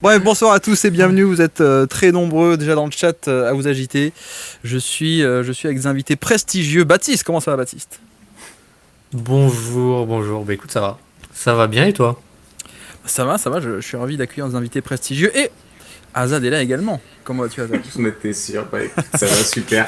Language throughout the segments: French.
Bref, bonsoir à tous et bienvenue, vous êtes très nombreux déjà dans le chat à vous agiter. Je suis avec des invités prestigieux. Baptiste, comment ça va Baptiste ? Bonjour. Bah écoute, ça va. Ça va bien et toi ? Ça va, je suis ravi d'accueillir des invités prestigieux et Azad est là également. Comment vas-tu Azad ? On était sûr, bah écoute, ça va super.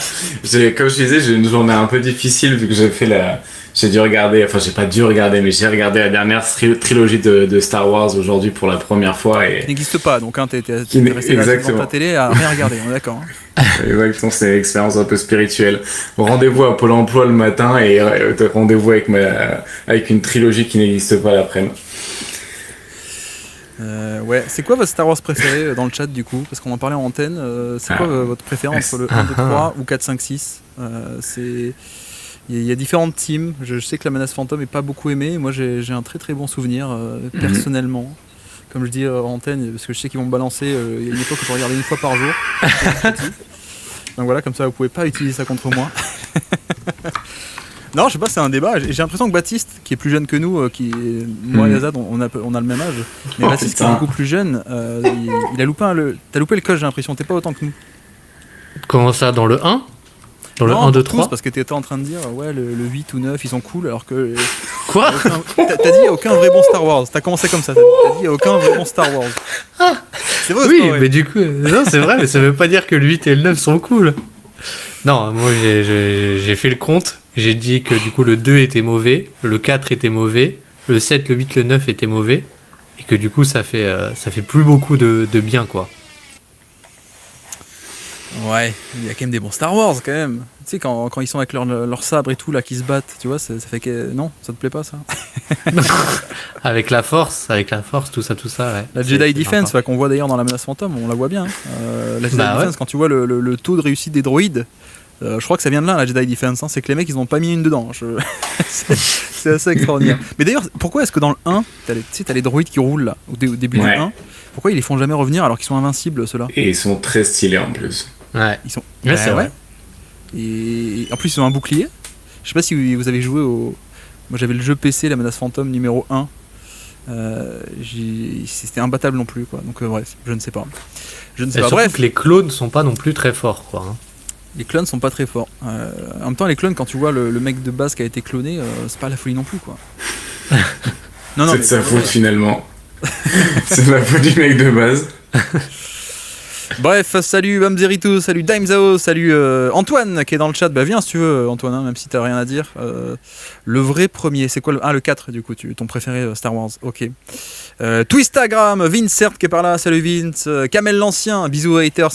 Comme je disais, j'ai une journée un peu difficile vu que j'ai dû regarder, enfin j'ai pas dû regarder, mais j'ai regardé la dernière trilogie de Star Wars aujourd'hui pour la première fois. Qui n'existe pas, donc t'es resté là devant ta télé à rien regarder, on est d'accord. Exactement, c'est une expérience un peu spirituelle. Rendez-vous à Pôle emploi le matin et rendez-vous avec une trilogie qui n'existe pas l'après-midi. Ouais, c'est quoi votre Star Wars préféré dans le chat du coup ? Parce qu'on en parlait en antenne, c'est quoi votre préférence entre le 1, 2, 3 ou 4, 5, 6 ? Il y a différentes teams, je sais que la menace fantôme est pas beaucoup aimée, moi j'ai un très très bon souvenir personnellement. Comme je dis en antenne, parce que je sais qu'ils vont me balancer, il y a une époque où je regardais une fois par jour. Donc voilà, comme ça vous pouvez pas utiliser ça contre moi. Non, je sais pas, c'est un débat. J'ai l'impression que Baptiste, qui est plus jeune que nous, moi et Azad, on a le même âge, mais Baptiste qui est beaucoup plus jeune, il a loupé t'as loupé le coche, j'ai l'impression, t'es pas autant que nous. Comment ça, dans le 1 ? Dans le non, 1, 2, 3 parce que t'étais en train de dire, ouais, le 8 ou 9, ils sont cool, alors que... Quoi ? T'as dit, il n'y a aucun vrai bon Star Wars. T'as commencé comme ça, t'as dit, il n'y a aucun vrai bon Star Wars. C'est vrai, oui, mais du coup... Non, c'est vrai, mais ça veut pas dire que le 8 et le 9 sont cool. Non, moi, j'ai fait le compte. J'ai dit que du coup, le 2 était mauvais, le 4 était mauvais, le 7, le 8, le 9 étaient mauvais, et que du coup, ça fait plus beaucoup de bien, quoi. Ouais, il y a quand même des bons Star Wars quand même. Tu sais, quand ils sont avec leur sabre et tout, là, qui se battent, tu vois, ça fait que... Non, ça te plaît pas, ça ? Avec la force, tout ça, ouais. La Jedi Defense, qu'on voit d'ailleurs dans la menace fantôme, on la voit bien. La Jedi Defense, ouais. Quand tu vois le taux de réussite des droïdes, je crois que ça vient de là, la Jedi Defense, c'est que les mecs, ils ont pas mis une dedans. C'est assez extraordinaire. Mais d'ailleurs, pourquoi est-ce que dans le 1, t'as les droïdes qui roulent là, au début du 1, pourquoi ils les font jamais revenir alors qu'ils sont invincibles, ceux-là ? Et ils sont très stylés en plus. Ouais, ils sont... ouais, c'est vrai. Et en plus, ils ont un bouclier. Je sais pas si vous avez joué au... Moi, j'avais le jeu PC, la menace fantôme numéro 1. C'était imbattable non plus, quoi. Donc, bref, je ne sais pas. Bref, que les clones sont pas non plus très forts, quoi. Hein. Les clones sont pas très forts. En même temps, les clones, quand tu vois le mec de base qui a été cloné, c'est pas la folie non plus, quoi. Non, c'est de sa faute, finalement. C'est la faute du mec de base. Bref, salut Bamzerito, salut Daimzao, salut Antoine qui est dans le chat. Bah viens si tu veux Antoine, hein, même si t'as rien à dire. Le vrai premier, c'est quoi le 4 du coup, ton préféré Star Wars, ok. Twistagram, Vincert qui est par là, salut Vince. Kamel l'Ancien, bisous haters,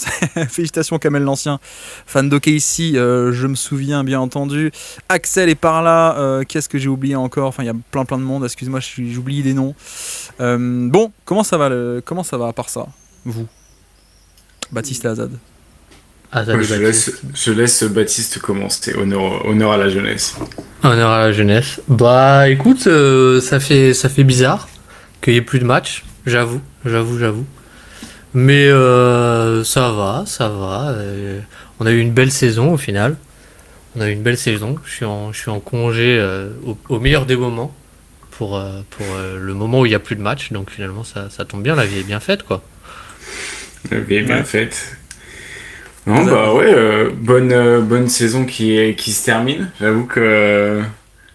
félicitations Kamel l'Ancien. Fan d'OK ici, je me souviens bien entendu. Axel est par là, qu'est-ce que j'ai oublié encore ? Enfin il y a plein de monde, excuse-moi j'oublie des noms. Bon, comment ça va à part ça, vous ? Baptiste et Azad. Je laisse Baptiste commencer. Honneur à la jeunesse. Honneur à la jeunesse. Bah écoute, ça fait bizarre qu'il n'y ait plus de matchs. J'avoue. Mais ça va. On a eu une belle saison au final. Je suis en congé au meilleur des moments pour le moment où il n'y a plus de matchs. Donc finalement ça tombe bien, la vie est bien faite quoi. La vie est bien faite. Non, bah ouais, bonne saison qui se termine. J'avoue que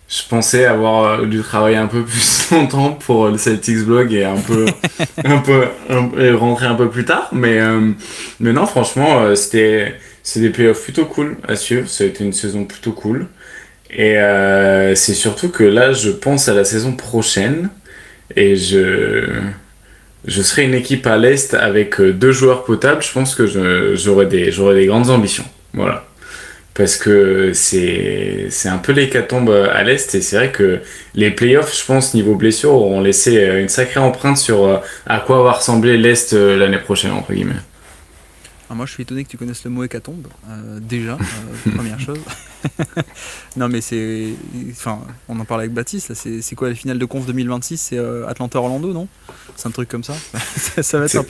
je pensais avoir dû travailler un peu plus longtemps pour le Celtics Blog et et rentrer un peu plus tard. Mais non, franchement, c'est des playoffs plutôt cool à suivre. Ça a été une saison plutôt cool. Et c'est surtout que là, je pense à la saison prochaine et je serai une équipe à l'Est avec 2 joueurs potables. Je pense que j'aurai des grandes ambitions. Voilà. Parce que c'est un peu l'hécatombe à l'Est. Et c'est vrai que les playoffs, je pense, niveau blessure, auront laissé une sacrée empreinte sur à quoi va ressembler l'Est l'année prochaine, entre guillemets. Alors moi, je suis étonné que tu connaisses le mot hécatombe. Déjà, première chose. Non, mais enfin, on en parle avec Baptiste. Là, c'est quoi la finale de conf 2026 ? C'est Atlanta-Orlando, non ? C'est un truc comme ça. Ça va être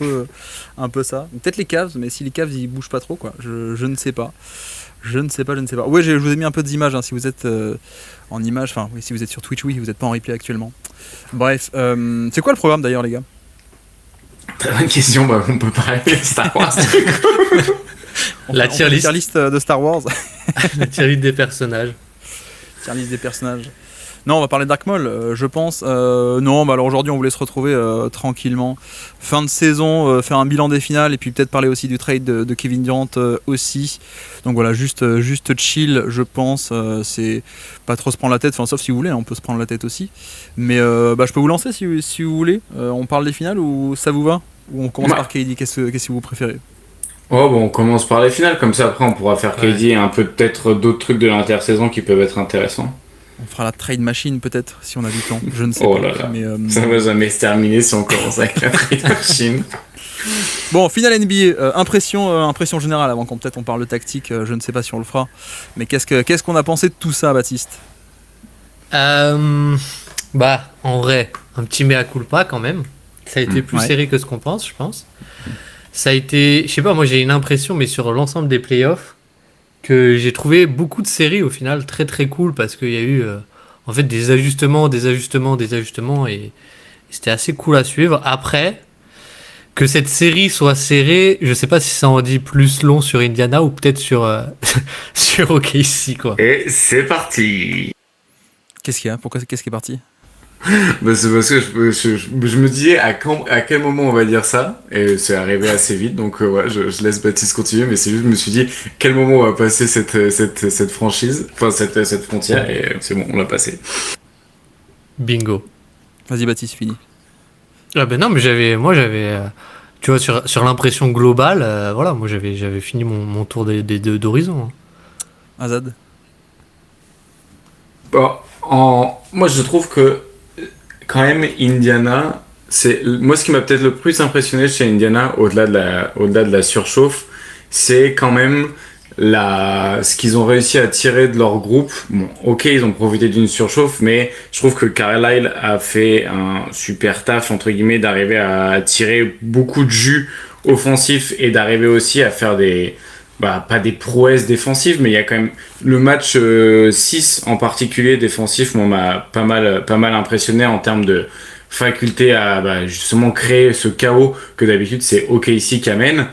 un peu ça. Peut-être les Cavs, mais si les Cavs ils bougent pas trop, quoi. Je ne sais pas. Ouais, je vous ai mis un peu d'images. Hein, si vous êtes en images, enfin, oui, si vous êtes sur Twitch, oui, vous n'êtes pas en replay actuellement. Bref, c'est quoi le programme d'ailleurs, les gars ? Très bonne question, on peut parler de Star Wars. La tier list de Star Wars. La tier list des personnages. Tier list des personnages. Non, on va parler de Dark Maul, je pense. Non, alors aujourd'hui, on voulait se retrouver tranquillement. Fin de saison, faire un bilan des finales et puis peut-être parler aussi du trade de Kevin Durant aussi. Donc voilà, juste chill, je pense. C'est pas trop se prendre la tête, enfin, sauf si vous voulez, on peut se prendre la tête aussi. Mais je peux vous lancer si vous voulez. On parle des finales ou ça vous va? Ou on commence par KD, qu'est-ce que vous préférez? On commence par les finales, comme ça après on pourra faire KD et un peu peut-être d'autres trucs de l'intersaison qui peuvent être intéressants. On fera la trade machine peut-être si on a du temps, je ne sais pas. Oh là là, mais ça va jamais se terminer si on commence avec la trade machine. Bon, finale NBA, impression générale avant qu'on peut-être on parle de tactique, je ne sais pas si on le fera. Mais qu'est-ce qu'on a pensé de tout ça, Baptiste? En vrai, un petit mea culpa quand même. Ça a été plus serré que ce qu'on pense, je pense. Ça a été, je sais pas, moi j'ai une impression, mais sur l'ensemble des playoffs, que j'ai trouvé beaucoup de séries au final très très cool parce qu'il y a eu en fait des ajustements et c'était assez cool à suivre. Après, que cette série soit serrée, je sais pas si ça en dit plus long sur Indiana ou peut-être sur OKC quoi. Et c'est parti. Qu'est-ce qu'il y a? Pourquoi qu'est-ce qui est parti? C'est parce que je me disais à quel moment on va dire ça, et c'est arrivé assez vite, donc je laisse Baptiste continuer, mais c'est juste, je me suis dit quel moment on va passer cette franchise, enfin cette frontière, et c'est bon, on l'a passé. Bingo. Vas-y Baptiste, fini. Ah ben non, mais j'avais tu vois, sur l'impression globale, voilà, moi j'avais fini mon tour d'horizon. Azad. Moi je trouve que quand même Indiana, moi ce qui m'a peut-être le plus impressionné chez Indiana, au-delà de la surchauffe, c'est quand même ce qu'ils ont réussi à tirer de leur groupe. Bon, ok, ils ont profité d'une surchauffe, mais je trouve que Carlisle a fait un super taf entre guillemets d'arriver à tirer beaucoup de jus offensif et d'arriver aussi à faire pas des prouesses défensives, mais il y a quand même le match 6 en particulier défensif, m'a pas mal impressionné en termes de faculté à justement créer ce chaos que d'habitude c'est OKC qui amène.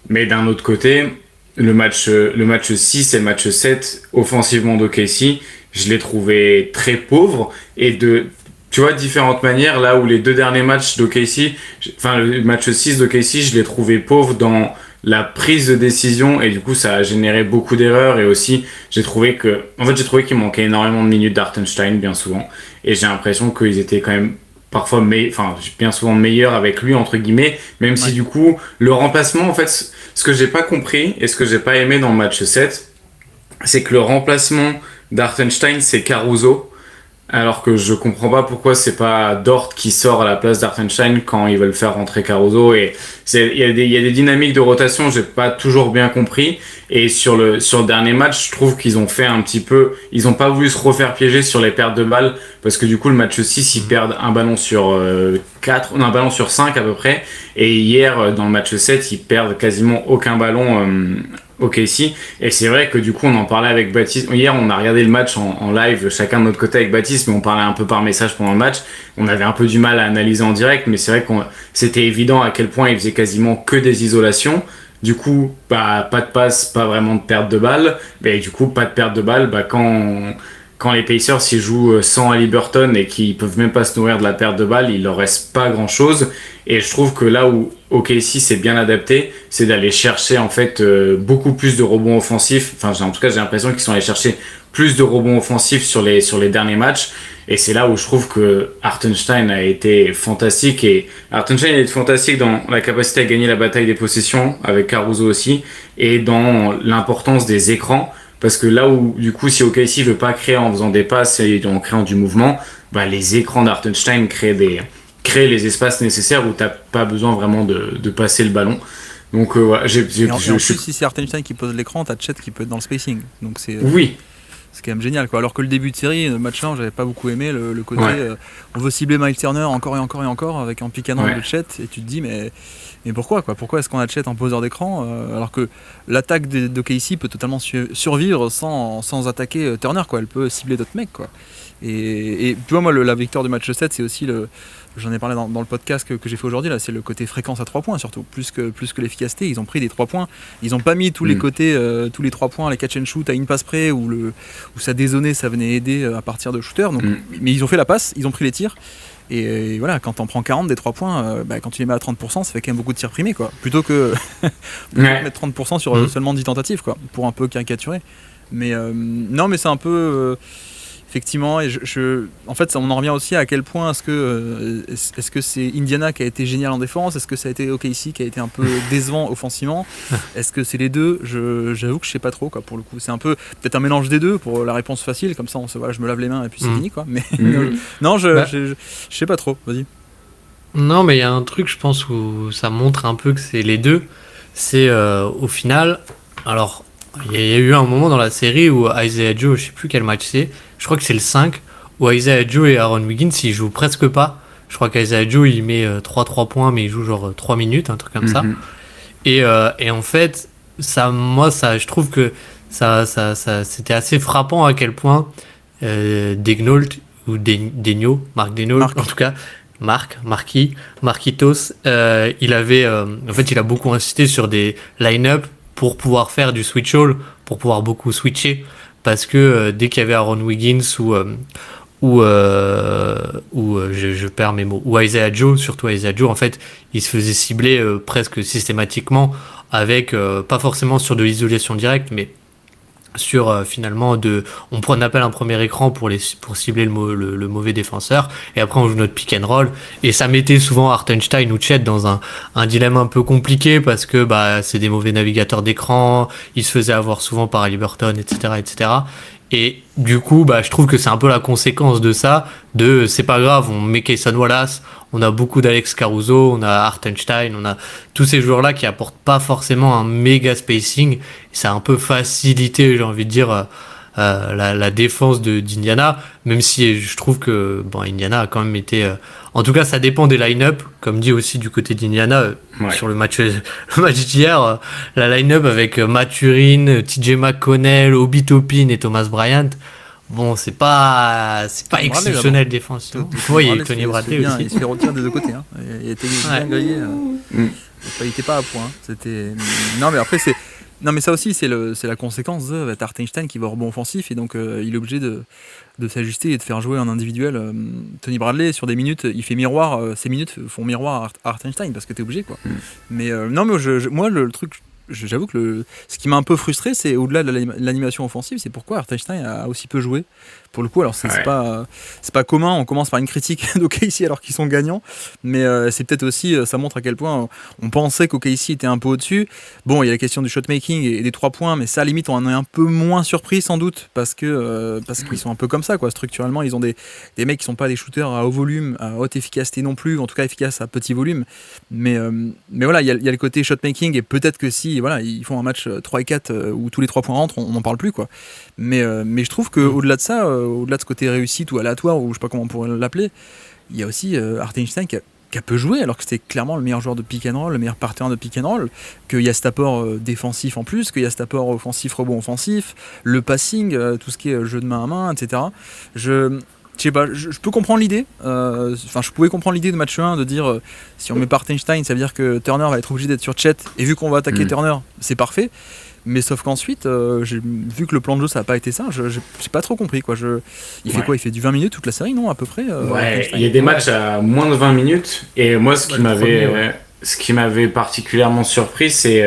Mais d'un autre côté, le match 6 et le match 7 offensivement d'OKC, je l'ai trouvé très pauvre et tu vois, différentes manières, là où les deux derniers matchs d'OKC, le match 6 d'OKC, je l'ai trouvé pauvre dans la prise de décision et du coup ça a généré beaucoup d'erreurs et aussi j'ai trouvé qu'il manquait énormément de minutes d'Hartenstein bien souvent et j'ai l'impression qu'ils étaient quand même parfois bien souvent meilleurs avec lui entre guillemets, même si du coup le remplacement, en fait ce que j'ai pas compris et ce que j'ai pas aimé dans le match 7, c'est que le remplacement d'Hartenstein c'est Caruso, alors que je comprends pas pourquoi c'est pas Dort qui sort à la place d'Hartenstein quand ils veulent faire rentrer Caruso, et il y a des dynamiques de rotation, j'ai pas toujours bien compris, et sur le dernier match, je trouve qu'ils ont fait ils ont pas voulu se refaire piéger sur les pertes de balles, parce que du coup le match 6 ils perdent un ballon sur un ballon sur 5 à peu près, et hier dans le match 7 ils perdent quasiment aucun ballon OKC, et c'est vrai que du coup on en parlait avec Baptiste hier, on a regardé le match en live chacun de notre côté avec Baptiste, mais on parlait un peu par message pendant le match, on avait un peu du mal à analyser en direct, mais c'est vrai que c'était évident à quel point il faisait quasiment que des isolations. Du coup, pas de passe, pas vraiment de perte de balle, mais du coup pas de perte de balle quand les Pacers s'y jouent sans Haliburton et qu'ils peuvent même pas se nourrir de la perte de balle, il leur reste pas grand chose. Et je trouve que là où OKC s'est bien adapté, c'est d'aller chercher en fait beaucoup plus de rebonds offensifs. Enfin, en tout cas, j'ai l'impression qu'ils sont allés chercher plus de rebonds offensifs sur les derniers matchs. Et c'est là où je trouve que Hartenstein a été fantastique. Et Hartenstein est fantastique dans la capacité à gagner la bataille des possessions, avec Caruso aussi, et dans l'importance des écrans. Parce que là où, du coup, si OKC veut pas créer en faisant des passes et en créant du mouvement, les écrans d'Hartenstein créent les espaces nécessaires où t'as pas besoin vraiment de passer le ballon. Donc, en plus, si c'est Hartenstein qui pose l'écran, t'as Chet qui peut être dans le spacing. Donc oui. C'est quand même génial, quoi. Alors que le début de série, le match 1, j'avais pas beaucoup aimé le côté on veut cibler Miles Turner encore et encore et encore avec un pick and roll de Chet, et tu te dis mais pourquoi est-ce qu'on a Chet en poseur d'écran alors que l'attaque de KC peut totalement survivre sans attaquer Turner, quoi. Elle peut cibler d'autres mecs, quoi. Et tu vois, moi la victoire du match 7, c'est aussi le j'en ai parlé dans le podcast que j'ai fait aujourd'hui, là, c'est le côté fréquence à 3 points surtout, plus que l'efficacité. Ils ont pris des 3 points, ils n'ont pas mis tous les côtés, tous les 3 points, les catch and shoot à une passe près, où ça dézonnait, ça venait aider à partir de shooter. Donc, mais ils ont fait la passe, ils ont pris les tirs. Et voilà, quand t'en prends 40 des 3 points, quand tu les mets à 30%, ça fait quand même beaucoup de tirs primés, quoi. Plutôt que mettre 30% sur seulement 10 tentatives, quoi, pour un peu caricaturer. Mais non, mais c'est un peu... effectivement, et en fait, on en revient aussi à quel point est-ce que c'est Indiana qui a été génial en défense, est-ce que ça a été OKC qui a été un peu décevant offensivement, est-ce que c'est les deux, j'avoue que je sais pas trop, quoi, pour le coup. C'est un peu peut-être un mélange des deux pour la réponse facile, comme ça voilà, je me lave les mains et puis c'est fini, quoi. Mais non, je sais pas trop, vas-y. Non, mais il y a un truc, je pense, où ça montre un peu que c'est les deux. C'est au final, alors il y a eu un moment dans la série où Isaiah Joe, je sais plus quel match c'est, je crois que c'est le 5, où Isaiah Joe et Aaron Wiggins, ils jouent presque pas. Je crois qu'Isaiah Joe, il met 3 points, mais il joue genre 3 minutes, un truc comme ça. Et en fait, je trouve que ça c'était assez frappant à quel point Degnault, ou Marc Degnault, en tout cas, Marquitos, il avait, en fait, il a beaucoup insisté sur des line-up pour pouvoir faire du switch all, pour pouvoir beaucoup switcher, parce que dès qu'il y avait Aaron Wiggins ou je perds mes mots, ou Isaiah Joe, surtout Isaiah Joe, en fait, il se faisait cibler presque systématiquement avec, pas forcément sur de l'isolation directe, mais sur finalement on appelle un premier écran pour cibler le mauvais défenseur, et après on joue notre pick and roll, et ça mettait souvent Hartenstein ou Chet dans un dilemme un peu compliqué, parce que c'est des mauvais navigateurs d'écran, ils se faisaient avoir souvent par Haliburton, etc. Et du coup, je trouve que c'est un peu la conséquence de ça, c'est pas grave, on met Cason Wallace, on a beaucoup d'Alex Caruso, on a Hartenstein, on a tous ces joueurs-là qui apportent pas forcément un méga spacing. Et ça a un peu facilité, j'ai envie de dire, la défense d'Indiana, même si je trouve que Indiana a quand même été... en tout cas, ça dépend des line-up, comme dit aussi du côté d'Indiana, sur le match d'hier, la line-up avec Mathurin, TJ McConnell, Obi Toppin et Thomas Bryant. Bon, c'est pas exceptionnel défensivement. Oui, et Tony Bradley aussi. Il se fait retirer des deux côtés. Hein. Il était bien grillé. Il n'était pas à point. Hein. C'était... Non, mais après, c'est... Non, mais ça aussi, c'est la conséquence de Hartenstein qui va au rebond offensif, et donc il est obligé de s'ajuster et de faire jouer en individuel. Tony Bradley, sur des minutes, il fait miroir, ses minutes font miroir à Hartenstein, parce que t'es obligé, quoi. Mais non, mais moi, le truc... J'avoue que ce qui m'a un peu frustré, c'est au-delà de l'animation offensive, c'est pourquoi Hartenstein a aussi peu joué. Pour le coup, alors c'est pas commun, on commence par une critique d'OKC alors qu'ils sont gagnants, mais c'est peut-être aussi, ça montre à quel point on pensait qu'OKC était un peu au-dessus. Bon, il y a la question du shotmaking et des 3 points, mais ça, à la limite, on en est un peu moins surpris sans doute, parce qu'ils sont un peu comme ça, quoi. Structurellement, ils ont des mecs qui sont pas des shooters à haut volume, à haute efficacité non plus, en tout cas efficaces à petit volume. Mais voilà, il y a le côté shotmaking, et peut-être que si voilà, ils font un match 3 et 4 où tous les 3 points rentrent, on n'en parle plus, quoi. Mais je trouve qu'au-delà de ça, au-delà de ce côté réussite ou aléatoire, ou je sais pas comment on pourrait l'appeler, il y a aussi Hartenstein qui a peu joué, alors que c'était clairement le meilleur joueur de pick and roll, le meilleur partenaire de pick and roll, qu'il y a cet apport défensif en plus, qu'il y a cet apport offensif, rebond offensif, le passing, tout ce qui est jeu de main à main, etc. Je sais pas, je peux comprendre l'idée, je pouvais comprendre l'idée de match 1 de dire si on met pas Hartenstein, ça veut dire que Turner va être obligé d'être sur Chet, et vu qu'on va attaquer Turner, c'est parfait. Mais sauf qu'ensuite, vu que le plan de jeu ça n'a pas été ça, j'ai pas trop compris, quoi. Il fait quoi? Il fait du 20 minutes toute la série, non, à peu près il y a des matchs à moins de 20 minutes, et moi ce qui m'avait particulièrement surpris, c'est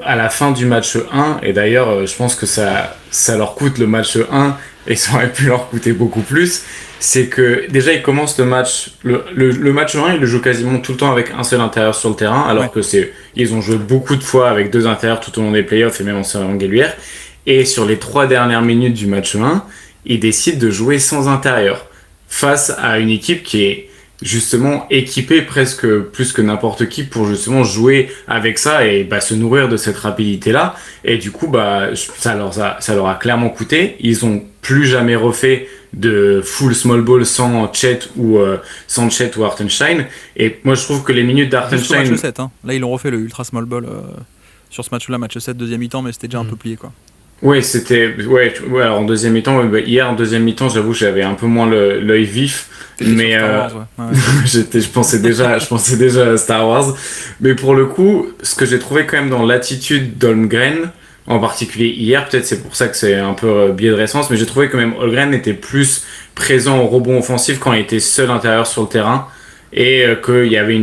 à la fin du match 1, et d'ailleurs je pense que ça leur coûte le match 1, et ça aurait pu leur coûter beaucoup plus, c'est que déjà ils commencent le match, le match 1, ils le jouent quasiment tout le temps avec un seul intérieur sur le terrain, alors que ils ont joué beaucoup de fois avec 2 intérieurs tout au long des playoffs, et même en série régulière, et sur les 3 dernières minutes du match 1, ils décident de jouer sans intérieur, face à une équipe qui est justement équipée presque plus que n'importe qui pour justement jouer avec ça et se nourrir de cette rapidité là, et du coup ça leur a clairement coûté. Ils ont plus jamais refait de full small ball sans Chet ou Hartenstein, et moi je trouve que les minutes d'Hartenstein, match 7, hein. Là ils ont refait le ultra small ball sur ce match là, match 7 deuxième mi-temps, mais c'était déjà un peu plié, quoi. Ouais, alors en deuxième mi-temps, hier en deuxième mi-temps, j'avoue, j'avais un peu moins l'œil vif, mais je pensais déjà à Star Wars. Mais pour le coup, ce que j'ai trouvé quand même dans l'attitude d'Holmgren, en particulier hier, peut-être c'est pour ça que c'est un peu biais de récence, mais j'ai trouvé quand même Holmgren était plus présent au rebond offensif quand il était seul intérieur sur le terrain, et qu'il y avait il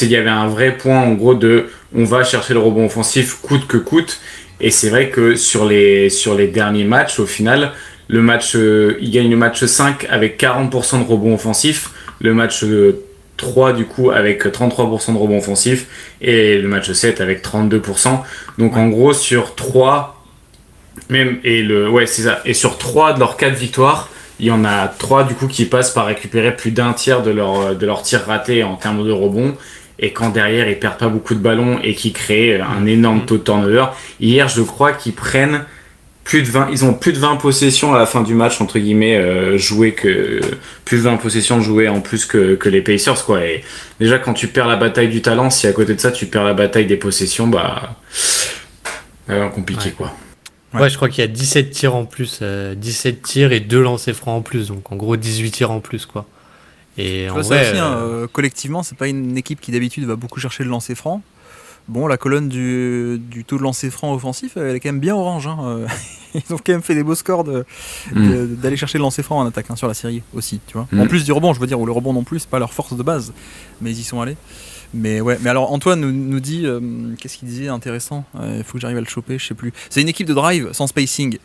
y avait un vrai point en gros de on va chercher le rebond offensif coûte que coûte. Et c'est vrai que sur les derniers matchs, au final, il gagne le match 5 avec 40% de rebond offensif, le match 3 du coup avec 33% de rebond offensif et le match 7 avec 32%. Donc en gros sur 3 c'est ça. Et sur 3 de leurs 4 victoires, il y en a 3 du coup qui passent par récupérer plus d'un tiers de leur tir raté en termes de rebond. Et quand derrière ils perdent pas beaucoup de ballons et qu'ils créent un énorme taux de turnover. Hier, je crois qu'ils prennent ils ont plus de 20 possessions à la fin du match, entre guillemets, plus de 20 possessions jouées en plus que les Pacers, quoi. Et déjà, quand tu perds la bataille du talent, si à côté de ça, tu perds la bataille des possessions, compliqué, quoi. Ouais, je crois qu'il y a 17 tirs en plus, 17 tirs et 2 lancers francs en plus, donc en gros 18 tirs en plus, quoi. Et en vrai, aussi, collectivement, c'est pas une équipe qui d'habitude va beaucoup chercher le lancer franc. Bon, la colonne du taux de lancer franc offensif, elle est quand même bien orange. Ils ont quand même fait des beaux scores d'aller chercher le lancer franc en attaque sur la série aussi, tu vois. En plus du rebond, je veux dire, où le rebond non plus, c'est pas leur force de base, mais ils y sont allés. Mais ouais, mais alors Antoine nous dit, qu'est-ce qu'il disait intéressant, il faut que j'arrive à le choper, je sais plus. C'est une équipe de drive sans spacing.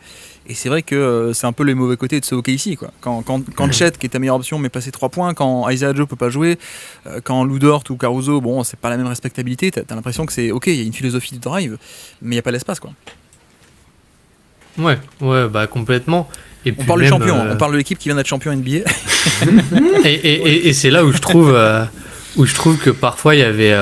Et c'est vrai que c'est un peu les mauvais côtés de ce OKC, quoi. Quand Chet, qui est ta meilleure option, met passer 3 points, quand Isaiah Joe peut pas jouer, quand Lou Dort ou Caruso, bon, c'est pas la même respectabilité, t'as l'impression que c'est ok, il y a une philosophie de drive, mais il n'y a pas l'espace, quoi. Ouais, bah complètement. Et on parle du champion, on parle de l'équipe qui vient d'être champion NBA. et c'est là où je trouve que parfois il y avait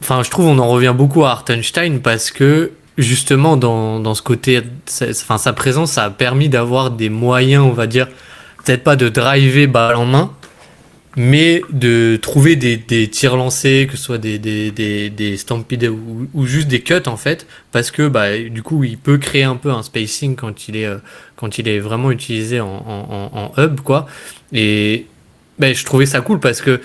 je trouve on en revient beaucoup à Hartenstein parce que justement dans ce côté sa présence, ça a permis d'avoir des moyens, on va dire, peut-être pas de driver balle en main, mais de trouver des tirs lancés, que ce soit des stampedes ou juste des cuts en fait, parce que du coup il peut créer un peu un spacing quand il est vraiment utilisé en hub, quoi. Et je trouvais ça cool parce que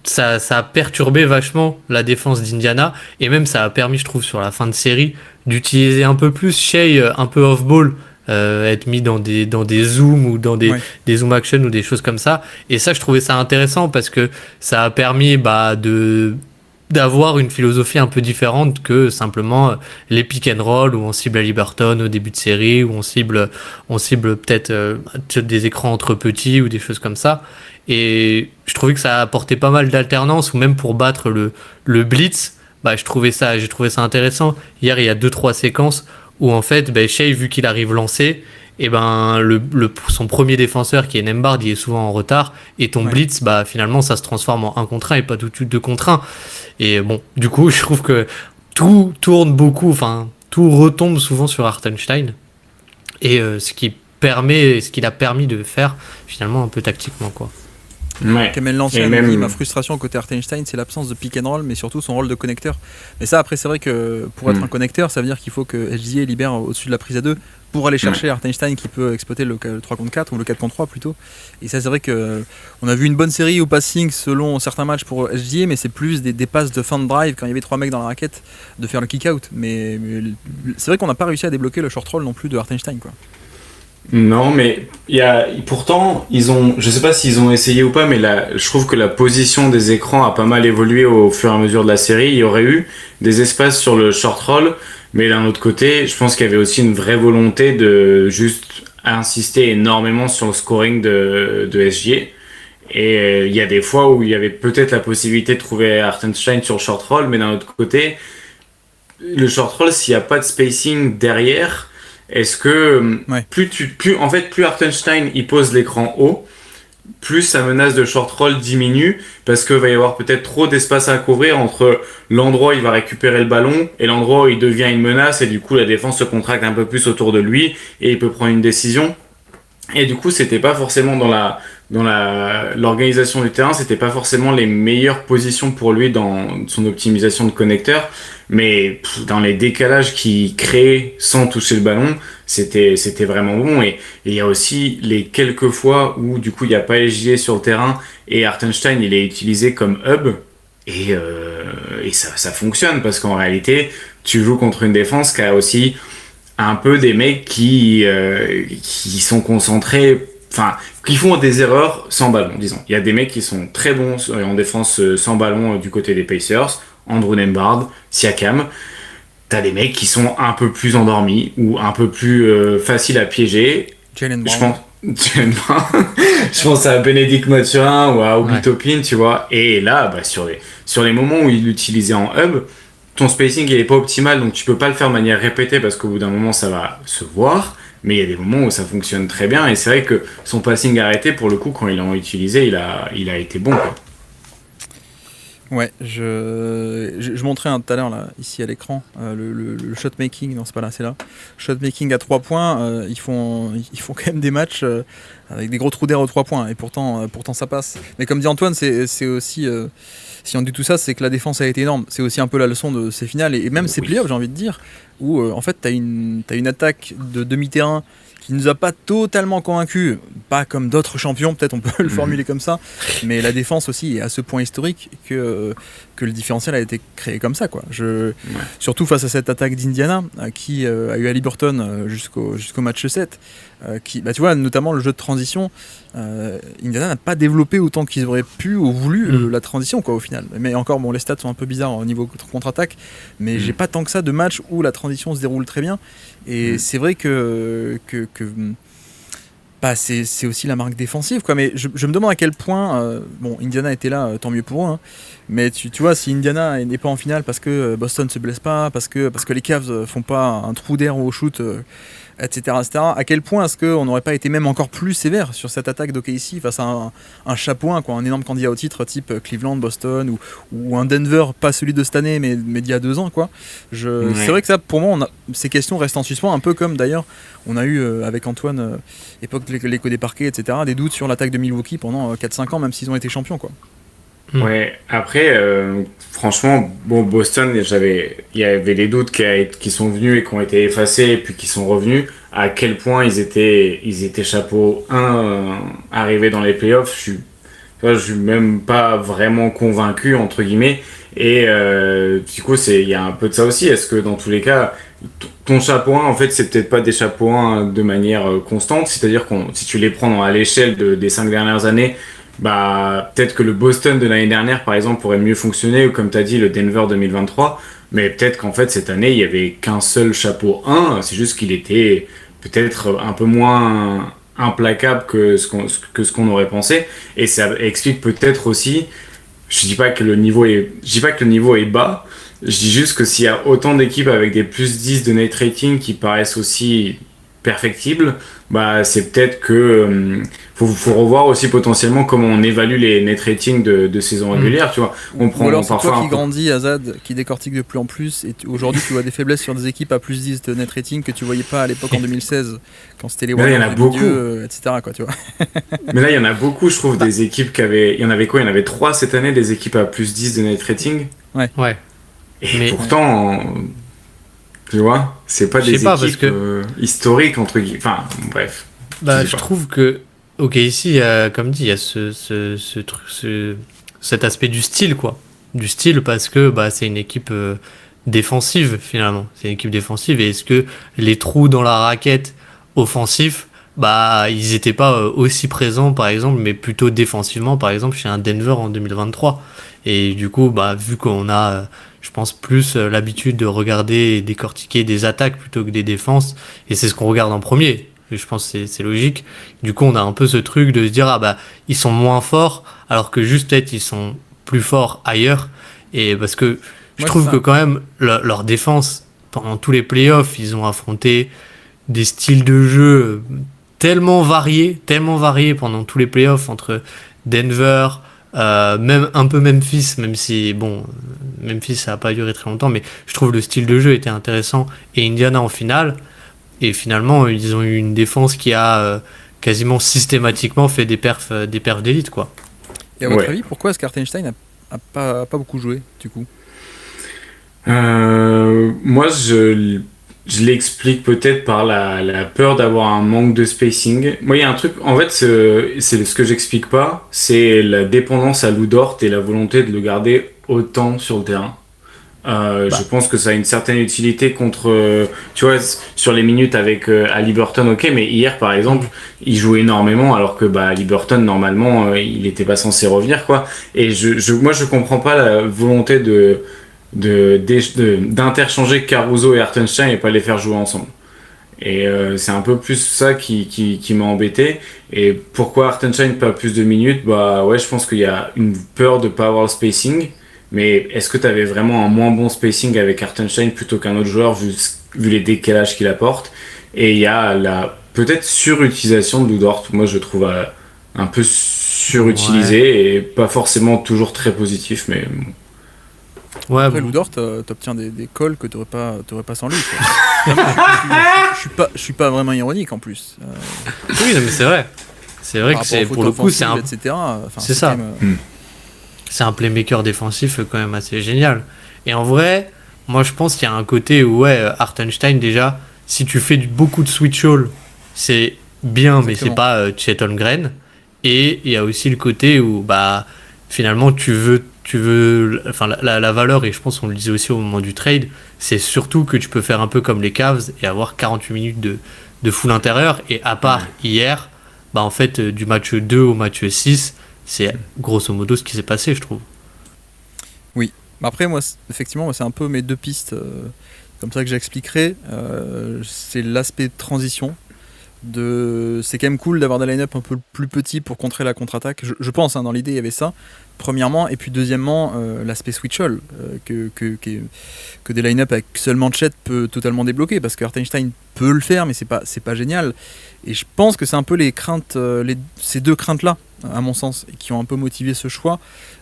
ça a perturbé vachement la défense d'Indiana, et même ça a permis, je trouve, sur la fin de série d'utiliser un peu plus Shai un peu off-ball, être mis dans des zooms ou dans des zoom action ou des choses comme ça. Et ça, je trouvais ça intéressant parce que ça a permis d'avoir une philosophie un peu différente que simplement les pick and roll où on cible Haliburton au début de série, où on cible peut-être des écrans entre petits ou des choses comme ça. Et je trouvais que ça apportait pas mal d'alternance, ou même pour battre le blitz, j'ai trouvé ça intéressant. Hier, il y a 2-3 séquences où en fait, Shai, vu qu'il arrive lancé, et son premier défenseur qui est Nembhard, il est souvent en retard, et ton blitz, finalement ça se transforme en 1 contre 1 et pas tout de suite 2 contre 1. Et bon, du coup, je trouve que tout tourne beaucoup, tout retombe souvent sur Hartenstein, et ce qu'il a permis de faire finalement un peu tactiquement, quoi. Ouais. Kamel Lancien dit ma frustration côté Hartenstein, c'est l'absence de pick and roll, mais surtout son rôle de connecteur. Mais ça, après, c'est vrai que pour être un connecteur, ça veut dire qu'il faut que SGA libère au-dessus de la prise à 2 pour aller chercher Hartenstein qui peut exploiter le 3 contre 4 ou le 4 contre 3 plutôt. Et ça, c'est vrai qu'on a vu une bonne série au passing selon certains matchs pour SGA, mais c'est plus des passes de fin de drive quand il y avait 3 mecs dans la raquette de faire le kick-out. Mais c'est vrai qu'on n'a pas réussi à débloquer le short roll non plus de Hartenstein, quoi. Non, mais pourtant, je sais pas s'ils ont essayé ou pas, mais je trouve que la position des écrans a pas mal évolué au fur et à mesure de la série. Il y aurait eu des espaces sur le short roll, mais d'un autre côté, je pense qu'il y avait aussi une vraie volonté de juste insister énormément sur le scoring de SGA. Et il y a des fois où il y avait peut-être la possibilité de trouver Hartenstein sur le short roll, mais d'un autre côté, le short roll, s'il n'y a pas de spacing derrière, est-ce que plus Hartenstein il pose l'écran haut, plus sa menace de short roll diminue, parce qu'il va y avoir peut-être trop d'espace à couvrir entre l'endroit où il va récupérer le ballon et l'endroit où il devient une menace, et du coup la défense se contracte un peu plus autour de lui et il peut prendre une décision. Et du coup c'était pas forcément dans la dans l'organisation du terrain, c'était pas forcément les meilleures positions pour lui dans son optimisation de connecteurs, mais dans les décalages qu'il créait sans toucher le ballon, c'était vraiment bon. Et il y a aussi les quelques fois où du coup il n'y a pas SGA sur le terrain et Hartenstein il est utilisé comme hub. Et ça fonctionne parce qu'en réalité, tu joues contre une défense qui a aussi un peu des mecs qui sont concentrés, enfin, qui font des erreurs sans ballon, disons. Il y a des mecs qui sont très bons en défense sans ballon du côté des Pacers, Andrew Nembhard, Siakam. T'as des mecs qui sont un peu plus endormis ou un peu plus faciles à piéger. Jaylen Brown. Je pense à Bénédicte Mathurin ou à Obi Toppin, tu vois. Et là, bah, sur les moments où il l'utilisait en hub, ton spacing il est pas optimal, donc tu peux pas le faire de manière répétée parce qu'au bout d'un moment ça va se voir. Mais il y a des moments où ça fonctionne très bien et c'est vrai que son passing arrêté, pour le coup, quand il l'a utilisé, il a été bon, quoi. Ouais, je montrais tout à l'heure là, ici à l'écran, le shot making, non c'est pas là, c'est là. Shot making à 3 points, ils font quand même des matchs avec des gros trous d'air aux 3 points et pourtant ça passe. Mais comme dit Antoine, c'est aussi, si on dit tout ça, c'est que la défense a été énorme. C'est aussi un peu la leçon de ces finales et même ces playoffs, j'ai envie de dire, où en fait t'as une attaque de demi-terrain qui nous a pas totalement convaincus, pas comme d'autres champions, peut-être on peut le formuler comme ça, mais la défense aussi est à ce point historique que le différentiel a été créé comme ça, quoi. Surtout face à cette attaque d'Indiana qui a eu Haliburton jusqu'au match 7, qui, bah, tu vois, notamment le jeu de transition, Indiana n'a pas développé autant qu'ils auraient pu ou voulu la transition, quoi, au final. Mais encore, bon, les stats sont un peu bizarres au niveau contre-attaque, mais j'ai pas tant que ça de matchs où la transition se déroule très bien. Et c'est vrai que bah, c'est aussi la marque défensive, quoi. Mais je me demande à quel point bon, Indiana était là, tant mieux pour eux, hein. Mais tu vois, si Indiana n'est pas en finale parce que Boston se blesse pas, parce que les Cavs font pas un trou d'air au shoot, etc., à quel point est-ce qu'on n'aurait pas été même encore plus sévère sur cette attaque d'OKC face à un chapeau, quoi, un énorme candidat au titre type Cleveland, Boston ou un Denver, pas celui de cette année mais d'il y a 2 ans, quoi. C'est vrai que ça, pour moi, ces questions restent en suspens, un peu comme d'ailleurs on a eu avec Antoine, époque de l'écho des parquets, etc., des doutes sur l'attaque de Milwaukee pendant 4-5 ans, même s'ils ont été champions, quoi. Ouais, après, franchement, bon, Boston, il y avait des doutes qui sont venus et qui ont été effacés et puis qui sont revenus. À quel point ils étaient chapeau 1 arrivés dans les playoffs, je suis même pas vraiment convaincu, entre guillemets. Et du coup, il y a un peu de ça aussi. Est-ce que dans tous les cas, ton chapeau 1, en fait, c'est peut-être pas des chapeaux 1 de manière constante. C'est-à-dire que si tu les prends à l'échelle des 5 dernières années, bah, peut-être que le Boston de l'année dernière, par exemple, pourrait mieux fonctionner, ou comme tu as dit, le Denver 2023. Mais peut-être qu'en fait, cette année, il n'y avait qu'un seul chapeau 1. C'est juste qu'il était peut-être un peu moins implacable que ce qu'on aurait pensé. Et ça explique peut-être aussi, je dis pas que le niveau est bas, je dis juste que s'il y a autant d'équipes avec des plus 10 de net rating qui paraissent aussi perfectibles, bah c'est peut-être que faut revoir aussi potentiellement comment on évalue les net ratings de saison régulière, tu vois. On prend, ou alors c'est toi qui grandis, Azad, qui décortique de plus en plus, et aujourd'hui tu vois des faiblesses sur des équipes à plus 10 de net rating que tu voyais pas à l'époque en 2016 quand c'était les Warriors, etc., quoi, tu vois. Mais là il y en a beaucoup, je trouve, des équipes il y en avait 3 cette année, des équipes à plus 10 de net rating. Ouais. Et pourtant tu vois, c'est pas des équipes historiques, entre guillemets. Enfin, bref. Bah, je trouve que, ok, ici, comme dit, il y a cet aspect du style, quoi. Du style parce que bah, c'est une équipe défensive, finalement. C'est une équipe défensive. Et est-ce que les trous dans la raquette offensif, bah, ils étaient pas aussi présents, par exemple, mais plutôt défensivement, par exemple, chez un Denver en 2023. Et du coup, bah, vu qu'on a... je pense plus l'habitude de regarder et décortiquer des attaques plutôt que des défenses, et c'est ce qu'on regarde en premier, et je pense que c'est logique. Du coup on a un peu ce truc de se dire ah bah ils sont moins forts alors que juste peut-être ils sont plus forts ailleurs, et parce que je trouve que quand même leur défense pendant tous les playoffs ils ont affronté des styles de jeu tellement variés pendant tous les playoffs, entre Denver, même un peu Memphis, même si bon Memphis ça a pas duré très longtemps, mais je trouve le style de jeu était intéressant, et Indiana en finale, et finalement ils ont eu une défense qui a quasiment systématiquement fait des perfs d'élite, quoi. Et à votre avis, pourquoi est-ce qu'Hartenstein a pas beaucoup joué, du coup? Moi, je l'explique peut-être par la peur d'avoir un manque de spacing. Moi, il y a un truc, en fait, c'est ce que j'explique pas, c'est la dépendance à Lou Dort et la volonté de le garder autant sur le terrain. Je pense que ça a une certaine utilité contre, tu vois, sur les minutes avec Haliburton, ok, mais hier par exemple, il jouait énormément alors que Haliburton normalement il était pas censé revenir, quoi. Et moi je comprends pas la volonté d'interchanger Caruso et Hartenstein et pas les faire jouer ensemble. Et c'est un peu plus ça qui m'a embêté. Et pourquoi Hartenstein pas plus de minutes? Ouais, je pense qu'il y a une peur de pas avoir le spacing. Mais est-ce que tu avais vraiment un moins bon spacing avec Hartenstein plutôt qu'un autre joueur vu les décalages qu'il apporte? Et il y a la peut-être surutilisation de Lou Dort. Moi, je trouve un peu surutilisé et pas forcément toujours très positif, mais bon. Ouais, après, Lou Dort, t'obtiens des calls que t'aurais pas sans lui. Je suis pas vraiment ironique en plus. Oui, non, mais c'est vrai. C'est vrai que c'est pour le coup, c'est un. Etc. C'est ça. C'est un playmaker défensif quand même assez génial. Et en vrai, moi je pense qu'il y a un côté où Hartenstein déjà, si tu fais beaucoup de switch all, c'est bien. Exactement. Mais c'est pas Chet Holmgren. Et il y a aussi le côté où finalement tu veux enfin la valeur, et je pense qu'on le disait aussi au moment du trade, c'est surtout que tu peux faire un peu comme les Cavs et avoir 48 minutes de full intérieur. Et à part hier, en fait du match 2 au match 6, c'est grosso modo ce qui s'est passé, je trouve. Oui. Après, moi, effectivement, c'est un peu mes deux pistes comme ça que j'expliquerai. C'est l'aspect de transition. C'est quand même cool d'avoir des line-up un peu plus petits pour contrer la contre-attaque. Je pense, dans l'idée, il y avait ça, premièrement. Et puis, deuxièmement, l'aspect switch-all que des line-up avec seulement Chet peut totalement débloquer. Parce que Hartenstein peut le faire, mais c'est pas génial. Et je pense que c'est un peu les craintes, ces deux craintes-là, à mon sens, qui ont un peu motivé ce choix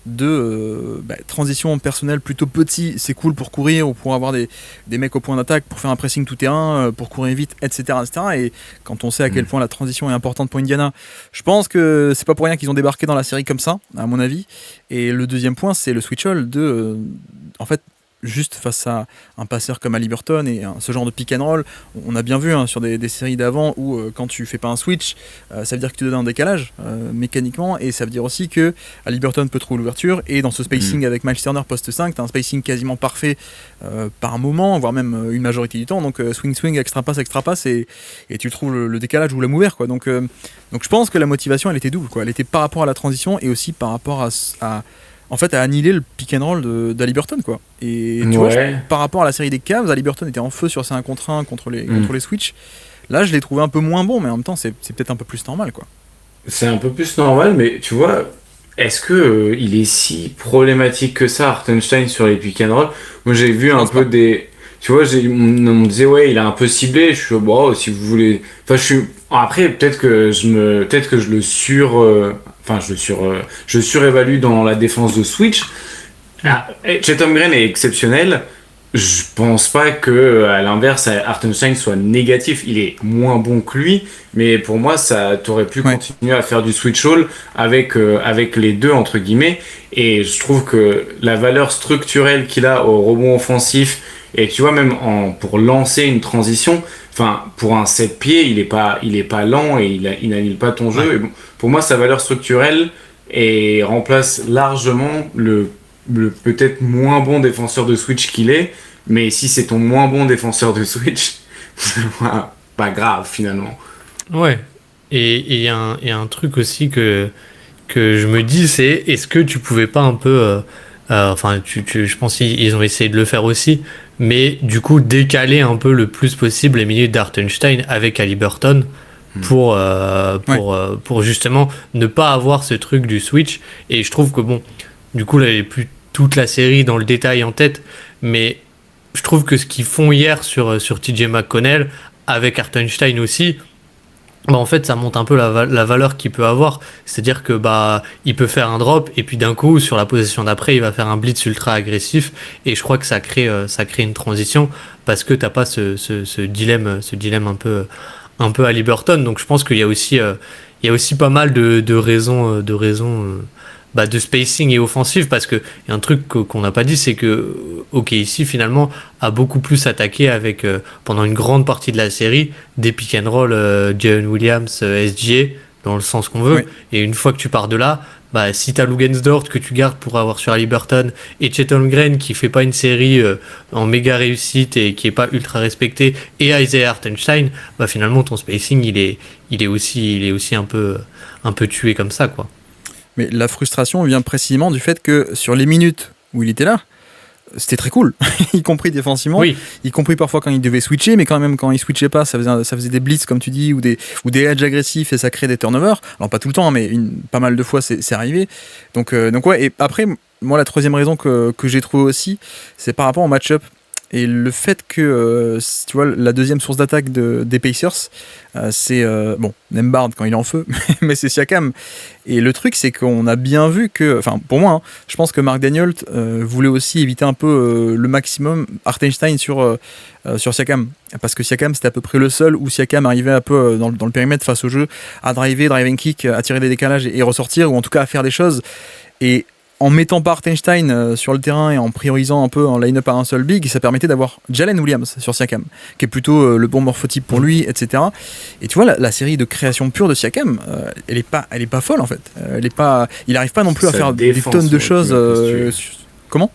de transition personnelle plutôt petit. C'est cool pour courir ou pour avoir des mecs au point d'attaque, pour faire un pressing tout terrain, pour courir vite, etc. Et quand on sait à quel point la transition est importante pour Indiana, je pense que c'est pas pour rien qu'ils ont débarqué dans la série comme ça, à mon avis. Et le deuxième point, c'est le switch-all en fait, juste face à un passeur comme Haliburton et ce genre de pick and roll, on a bien vu sur des séries d'avant où quand tu fais pas un switch, ça veut dire que tu te donnes un décalage mécaniquement, et ça veut dire aussi que Haliburton peut trouver l'ouverture, et dans ce spacing avec Miles Turner poste 5, tu as un spacing quasiment parfait par moment, voire même une majorité du temps, donc swing, extra passe, et tu trouves le décalage ou la move, quoi. Donc je pense que la motivation elle était double, quoi. Elle était par rapport à la transition et aussi par rapport à annihiler le pick and roll d'Haliburton, quoi. Et tu vois, par rapport à la série des Cavs, Haliburton était en feu sur ses 1 contre 1 contre les switch. Là, je l'ai trouvé un peu moins bon, mais en même temps, c'est peut-être un peu plus normal, quoi. C'est un peu plus normal, mais tu vois, est-ce que il est si problématique que ça, Hartenstein, sur les pick and roll? Moi, j'ai vu un peu des... Tu vois, on me disait, il a un peu ciblé. Je suis, si vous voulez... Enfin, après, peut-être que je le je surévalue dans la défense de switch. Chet Holmgren est exceptionnel. Je pense pas que, à l'inverse, Hartenstein soit négatif. Il est moins bon que lui, mais pour moi, t'aurais pu continuer à faire du switch all avec les deux, entre guillemets. Et je trouve que la valeur structurelle qu'il a au rebond offensif, et tu vois, même pour lancer une transition, pour un 7 pieds, il est pas lent et il n'annule pas ton jeu. Et bon, pour moi, sa valeur structurelle remplace largement le peut-être moins bon défenseur de switch qu'il est, mais si c'est ton moins bon défenseur de switch, pas grave finalement. Ouais. Et il y a un truc aussi que je me dis, c'est est-ce que tu pouvais pas un peu je pense qu'ils ont essayé de le faire aussi, mais du coup décaler un peu le plus possible les minutes d'Hartenstein avec Haliburton pour justement ne pas avoir ce truc du switch. Et je trouve que du coup là j'ai plus toute la série dans le détail en tête, mais je trouve que ce qu'ils font hier sur TJ McConnell avec Hartenstein aussi, en fait ça monte un peu la valeur qu'il peut avoir, c'est-à-dire que il peut faire un drop et puis d'un coup sur la possession d'après il va faire un blitz ultra agressif, et je crois que ça crée une transition parce que t'as pas ce dilemme un peu Haliburton. Donc je pense qu'il y a aussi pas mal de raisons de spacing et offensive, parce que y a un truc qu'on n'a pas dit, c'est que OKC finalement a beaucoup plus attaqué avec pendant une grande partie de la série des pick and roll Jalen Williams, SGA dans le sens qu'on veut. Oui. Et une fois que tu pars de là, si t'as Luguensdort que tu gardes pour avoir sur Haliburton et Chet Holmgren qui fait pas une série en méga réussite et qui est pas ultra respecté, et Isaiah Hartenstein, finalement ton spacing il est aussi un peu tué comme ça, quoi. Mais la frustration vient précisément du fait que sur les minutes où il était là, c'était très cool, y compris défensivement, oui. Y compris parfois quand il devait switcher, mais quand même quand il switchait pas, ça faisait des blitz comme tu dis, ou des edges agressifs, et ça crée des turnovers. Alors pas tout le temps, mais pas mal de fois c'est arrivé. Donc ouais, et après, moi la troisième raison que j'ai trouvée aussi, c'est par rapport au match-up. Et le fait que, tu vois, la deuxième source d'attaque des Pacers, c'est, Nembhard quand il est en feu, mais c'est Siakam. Et le truc, c'est qu'on a bien vu que, enfin, pour moi, je pense que Mark Daniels voulait aussi éviter un peu le maximum Hartenstein sur Siakam. Parce que Siakam, c'était à peu près le seul où Siakam arrivait un peu dans le périmètre face au jeu, à drive and kick, à tirer des décalages et ressortir, ou en tout cas à faire des choses. Et en mettant pas Hartenstein sur le terrain et en priorisant un peu en line-up à un seul big, ça permettait d'avoir Jalen Williams sur Siakam, qui est plutôt le bon morphotype pour lui, etc. Et tu vois, la série de création pure de Siakam, elle est pas folle en fait. Il n'arrive pas non plus à faire des tonnes de choses. Comment ?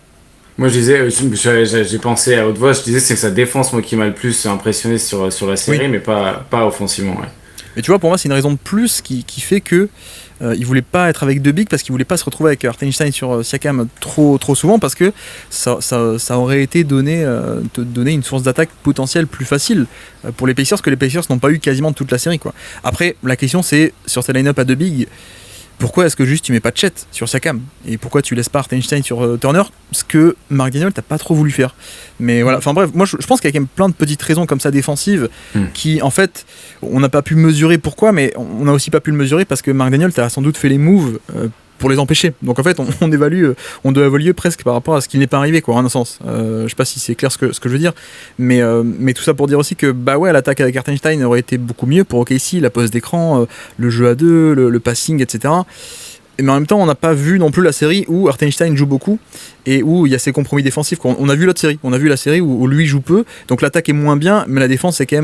Moi, je disais, j'ai pensé à haute voix, je disais c'est que sa défense, moi, qui m'a le plus impressionné sur la série, oui. Mais pas offensivement. Ouais. Mais tu vois, pour moi, c'est une raison de plus qui fait que il voulait pas être avec deux bigs, parce qu'il voulait pas se retrouver avec Hartenstein sur Siakam trop souvent, parce que ça aurait été donner une source d'attaque potentielle plus facile pour les Pacers, que les Pacers n'ont pas eu quasiment toute la série, quoi. Après, la question c'est, sur ces line-up à deux bigs, pourquoi est-ce que juste tu mets pas de Chet sur Siakam, et pourquoi tu laisses pas Hartenstein sur Turner, ce que Mark Daniels t'as pas trop voulu faire. Mais voilà, enfin bref, moi je pense qu'il y a quand même plein de petites raisons comme ça défensives qui en fait on n'a pas pu mesurer pourquoi, mais on a aussi pas pu le mesurer parce que Mark Daniels a sans doute fait les moves pour les empêcher. Donc en fait on doit évaluer presque par rapport à ce qui n'est pas arrivé, quoi, en un sens. Je sais pas si c'est clair ce que je veux dire, mais tout ça pour dire aussi que l'attaque avec Hartenstein aurait été beaucoup mieux pour OKC, la pose d'écran, le jeu à deux, le passing, etc. Mais en même temps, on n'a pas vu non plus la série où Hartenstein joue beaucoup et où il y a ces compromis défensifs. On a vu l'autre série, la série où lui joue peu, donc l'attaque est moins bien, mais la défense a quand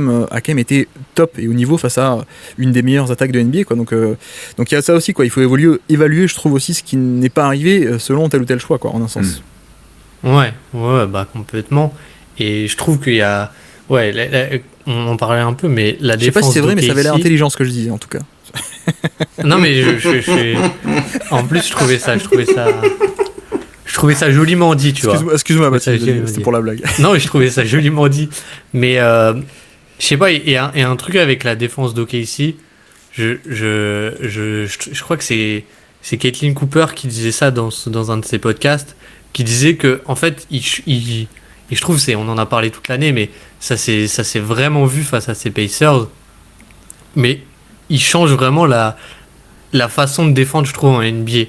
même été top et au niveau face à une des meilleures attaques de NBA, quoi. Donc il y a ça aussi, quoi. Il faut évaluer, je trouve aussi, ce qui n'est pas arrivé selon tel ou tel choix, quoi, en un sens. Ouais, complètement. Et je trouve qu'il y a, on en parlait un peu, mais la défense. Je sais pas si c'est vrai, mais ça avait l'air intelligent ce que je disais, en tout cas. Non, mais en plus, je trouvais ça joliment dit, tu vois. Excuse-moi, c'était pour la blague. Non, mais je trouvais ça joliment dit. Mais je sais pas, il y a un truc avec la défense d'OKC. Je crois que c'est Caitlin Cooper qui disait ça dans un de ses podcasts, qui disait que en fait, et je trouve on en a parlé toute l'année, mais ça s'est vraiment vu face à ces Pacers. Mais il change vraiment la façon de défendre, je trouve, en NBA.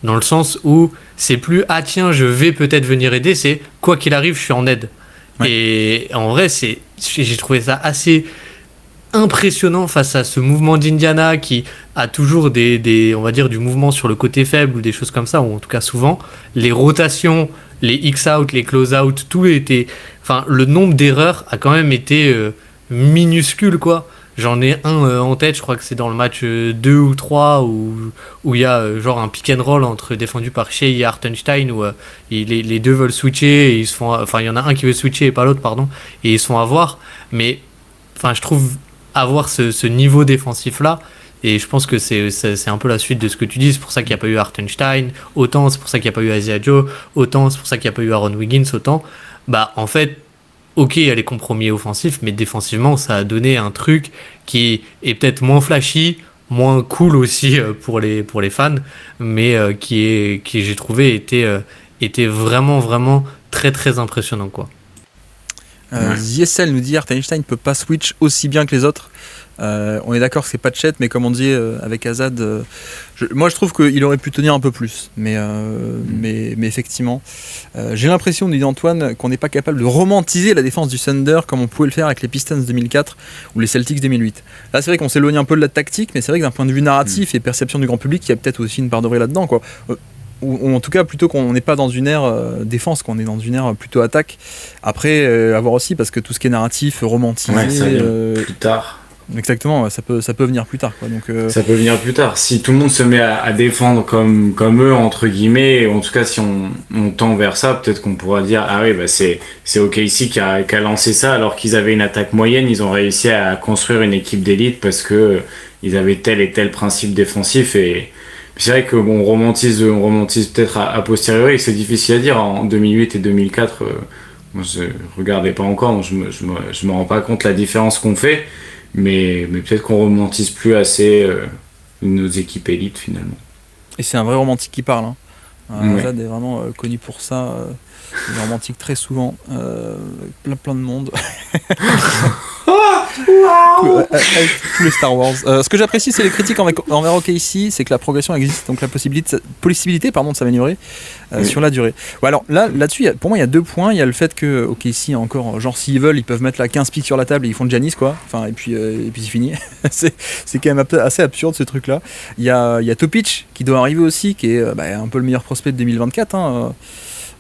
Dans le sens où c'est plus « Ah tiens, je vais peut-être venir aider », c'est « Quoi qu'il arrive, je suis en aide ». Ouais. Et en vrai, j'ai trouvé ça assez impressionnant face à ce mouvement d'Indiana qui a toujours on va dire, du mouvement sur le côté faible ou des choses comme ça, ou en tout cas souvent. Les rotations, les X-out, les close-out, tout était... Enfin, le nombre d'erreurs a quand même été minuscule, quoi. J'en ai un en tête, je crois que c'est dans le match 2 ou 3 où il y a genre un pick and roll défendu par Shea et Hartenstein où les deux veulent switcher et ils se font, enfin il y en a un qui veut switcher et pas l'autre, pardon, et ils se font avoir. Mais enfin je trouve avoir ce niveau défensif là, et je pense que c'est un peu la suite de ce que tu dis. C'est pour ça qu'il n'y a pas eu Hartenstein, autant c'est pour ça qu'il n'y a pas eu Isaiah Joe, autant c'est pour ça qu'il n'y a pas eu Aaron Wiggins, autant en fait ok, il y a les compromis offensifs, mais défensivement, ça a donné un truc qui est peut-être moins flashy, moins cool aussi pour les fans, mais qui j'ai trouvé était vraiment, vraiment très, très impressionnant, quoi. Ziesel nous dit Hartenstein ne peut pas switch aussi bien que les autres. On est d'accord que c'est pas de chat, mais comme on dit avec Azad, moi je trouve qu'il aurait pu tenir un peu plus. Mais effectivement, j'ai l'impression, dit Antoine, qu'on n'est pas capable de romantiser la défense du Thunder comme on pouvait le faire avec les Pistons 2004 ou les Celtics 2008. Là, c'est vrai qu'on s'éloigne un peu de la tactique, mais c'est vrai que d'un point de vue narratif et perception du grand public, il y a peut-être aussi une part de vrai là-dedans, quoi. Ou en tout cas plutôt qu'on n'est pas dans une ère défense, qu'on est dans une ère plutôt attaque. Après, à voir aussi, parce que tout ce qui est narratif, romantisé... Ouais, ça vient plus tard. Exactement, ça peut venir plus tard, quoi. Donc, ça peut venir plus tard. Si tout le monde se met à défendre comme eux, entre guillemets, en tout cas si on tend vers ça, peut-être qu'on pourra dire ah oui, bah c'est OKC qui a lancé ça, alors qu'ils avaient une attaque moyenne, ils ont réussi à construire une équipe d'élite parce que ils avaient tel et tel principe défensif. Et c'est vrai que on romantise peut-être à posteriori, c'est difficile à dire. En 2008 et 2004, moi je regardais pas encore, donc je me rends pas compte la différence qu'on fait. Mais peut-être qu'on romantise plus assez nos équipes élites finalement. Et c'est un vrai romantique qui parle. Azad est vraiment connu pour ça. Il est romantique très souvent. Plein de monde. Avec tous les Star Wars. Ce que j'apprécie, c'est les critiques envers OKC, c'est que la progression existe, donc la possibilité de s'améliorer sur la durée. Bon, alors là-dessus, pour moi, il y a 2 points. Il y a le fait que OKC a encore, genre s'ils veulent, ils peuvent mettre la 15 pics sur la table et ils font de Giannis, quoi. Enfin, et puis c'est fini. c'est quand même assez absurde ce truc-là. Il y a Topic qui doit arriver aussi, qui est un peu le meilleur prospect de 2024.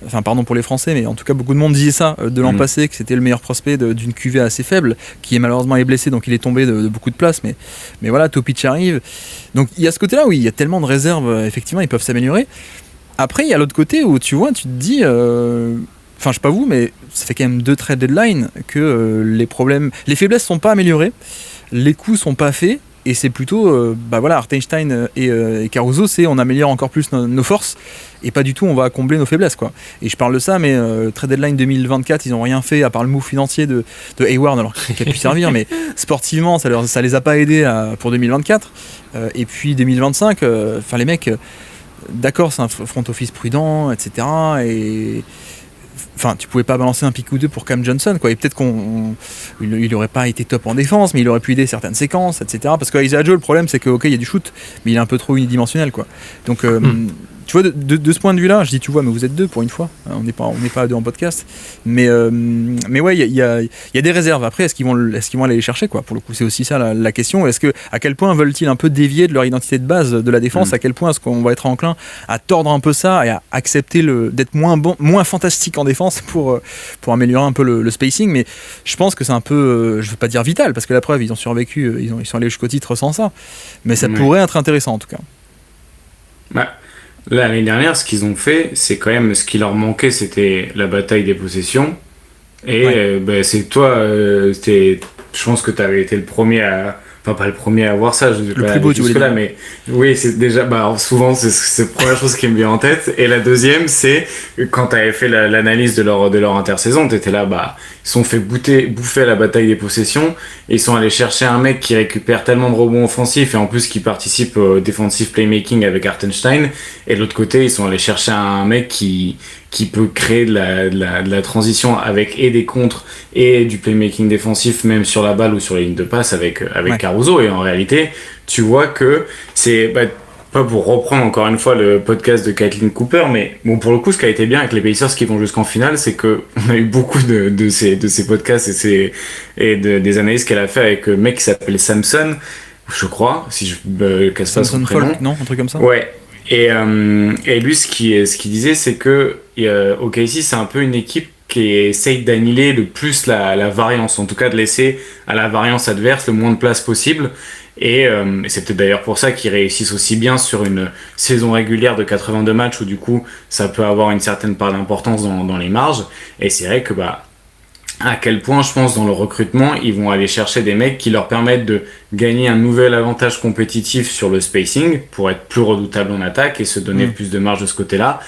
Enfin, pardon pour les Français, mais en tout cas, beaucoup de monde disait ça de l'an passé, que c'était le meilleur prospect d'une QV assez faible, qui est malheureusement blessé, donc il est tombé de beaucoup de places. Mais voilà, Topic arrive. Donc il y a ce côté-là où il y a tellement de réserves, effectivement, ils peuvent s'améliorer. Après, il y a l'autre côté où tu vois, tu te dis, enfin, je sais pas vous, mais ça fait quand même 2 trade deadline que les faiblesses sont pas améliorées, les coups sont pas faits. Et c'est plutôt, Hartenstein et Caruso, c'est on améliore encore plus nos forces et pas du tout on va combler nos faiblesses, quoi. Et je parle de ça, mais trade deadline 2024, ils n'ont rien fait à part le move financier de Hayward, alors qu'il a pu servir, mais sportivement, ça les a pas aidés pour 2024. Et puis 2025, les mecs, d'accord, c'est un front office prudent, etc. Et enfin, tu pouvais pas balancer un pick ou 2 pour Cam Johnson, quoi. Et peut-être il aurait pas été top en défense, mais il aurait pu aider certaines séquences, etc. Parce que Isaiah Joe, le problème, c'est que il y a du shoot, mais il est un peu trop unidimensionnel, quoi. Donc tu vois, de ce point de vue-là, je dis tu vois, mais vous êtes 2 pour une fois. On n'est pas 2 en podcast. Mais ouais, il y a des réserves. Après, est-ce qu'ils vont aller les chercher, quoi. Pour le coup, c'est aussi ça la question. À quel point veulent-ils un peu dévier de leur identité de base de la défense? À quel point est-ce qu'on va être enclin à tordre un peu ça et à accepter d'être moins fantastique en défense pour améliorer un peu le spacing? Mais je pense que c'est un peu, je veux pas dire vital, parce que la preuve, ils ont survécu, ils sont allés jusqu'au titre sans ça. Mais ça pourrait être intéressant, en tout cas. Bah. Là, l'année dernière, ce qu'ils ont fait, c'est quand même ce qui leur manquait, c'était la bataille des possessions. Et c'est toi, je pense que tu avais été le premier à. Enfin, pas le premier à voir ça, je ne sais pas plus beau, tu voulais dire. Mais oui, c'est déjà. Souvent, c'est la première chose qui me vient en tête. Et la deuxième, c'est quand tu avais fait l'analyse de leur intersaison, tu étais là, ils sont fait bouffer à la bataille des possessions. Et ils sont allés chercher un mec qui récupère tellement de rebonds offensifs et en plus qui participe au defensive playmaking avec Hartenstein. Et de l'autre côté, ils sont allés chercher un mec qui peut créer de la transition avec et des contres et du playmaking défensif même sur la balle ou sur les lignes de passe avec Caruso. Et en réalité, tu vois que c'est pas pour reprendre encore une fois le podcast de Caitlin Cooper, mais bon, pour le coup, ce qui a été bien avec les Pacers qui vont jusqu'en finale, c'est que on a eu beaucoup de ces podcasts et des analyses qu'elle a fait avec un mec qui s'appelle Samson, je crois, si je me casse pas son prénom. Folk, non, un truc comme ça. Ouais. Et lui, ce qu'il disait, c'est que OKC, c'est un peu une équipe qui essaye d'annihiler le plus la variance, en tout cas de laisser à la variance adverse le moins de place possible. Et c'est peut-être d'ailleurs pour ça qu'ils réussissent aussi bien sur une saison régulière de 82 matchs où du coup ça peut avoir une certaine part d'importance dans les marges. Et c'est vrai que à quel point je pense dans le recrutement ils vont aller chercher des mecs qui leur permettent de gagner un nouvel avantage compétitif sur le spacing pour être plus redoutable en attaque et se donner plus de marge de ce côté-là,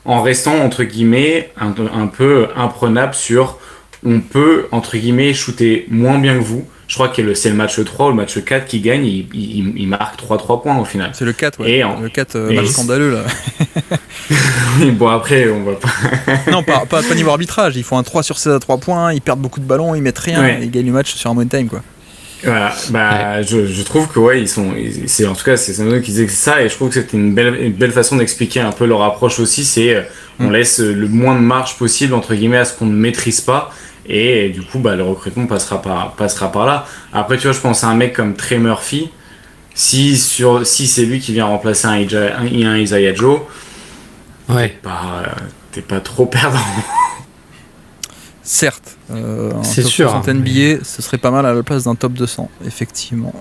en restant entre guillemets un peu imprenable sur on peut entre guillemets shooter moins bien que vous, je crois que c'est le match 3 ou le match 4 qui gagne, il marque 3 points au final. C'est le 4, ouais. Le 4, match scandaleux, là. Oui, bon, après, on va pas... Non, pas niveau arbitrage. Ils font un 3 sur 16 à 3 points, ils perdent beaucoup de ballons, ils mettent rien, et ils gagnent le match sur un money time, quoi. Voilà, je trouve que en tout cas c'est Sanono qui disait que c'est ça, et je trouve que c'était une belle façon d'expliquer un peu leur approche aussi, c'est on laisse le moins de marge possible entre guillemets à ce qu'on ne maîtrise pas, et du coup le recrutement passera par là. Après tu vois, je pense à un mec comme Trey Murphy, si c'est lui qui vient remplacer un Isaiah Joe, t'es pas trop perdant. Certes, c'est top sûr. 60 NBA, ce serait pas mal à la place d'un top 200, effectivement.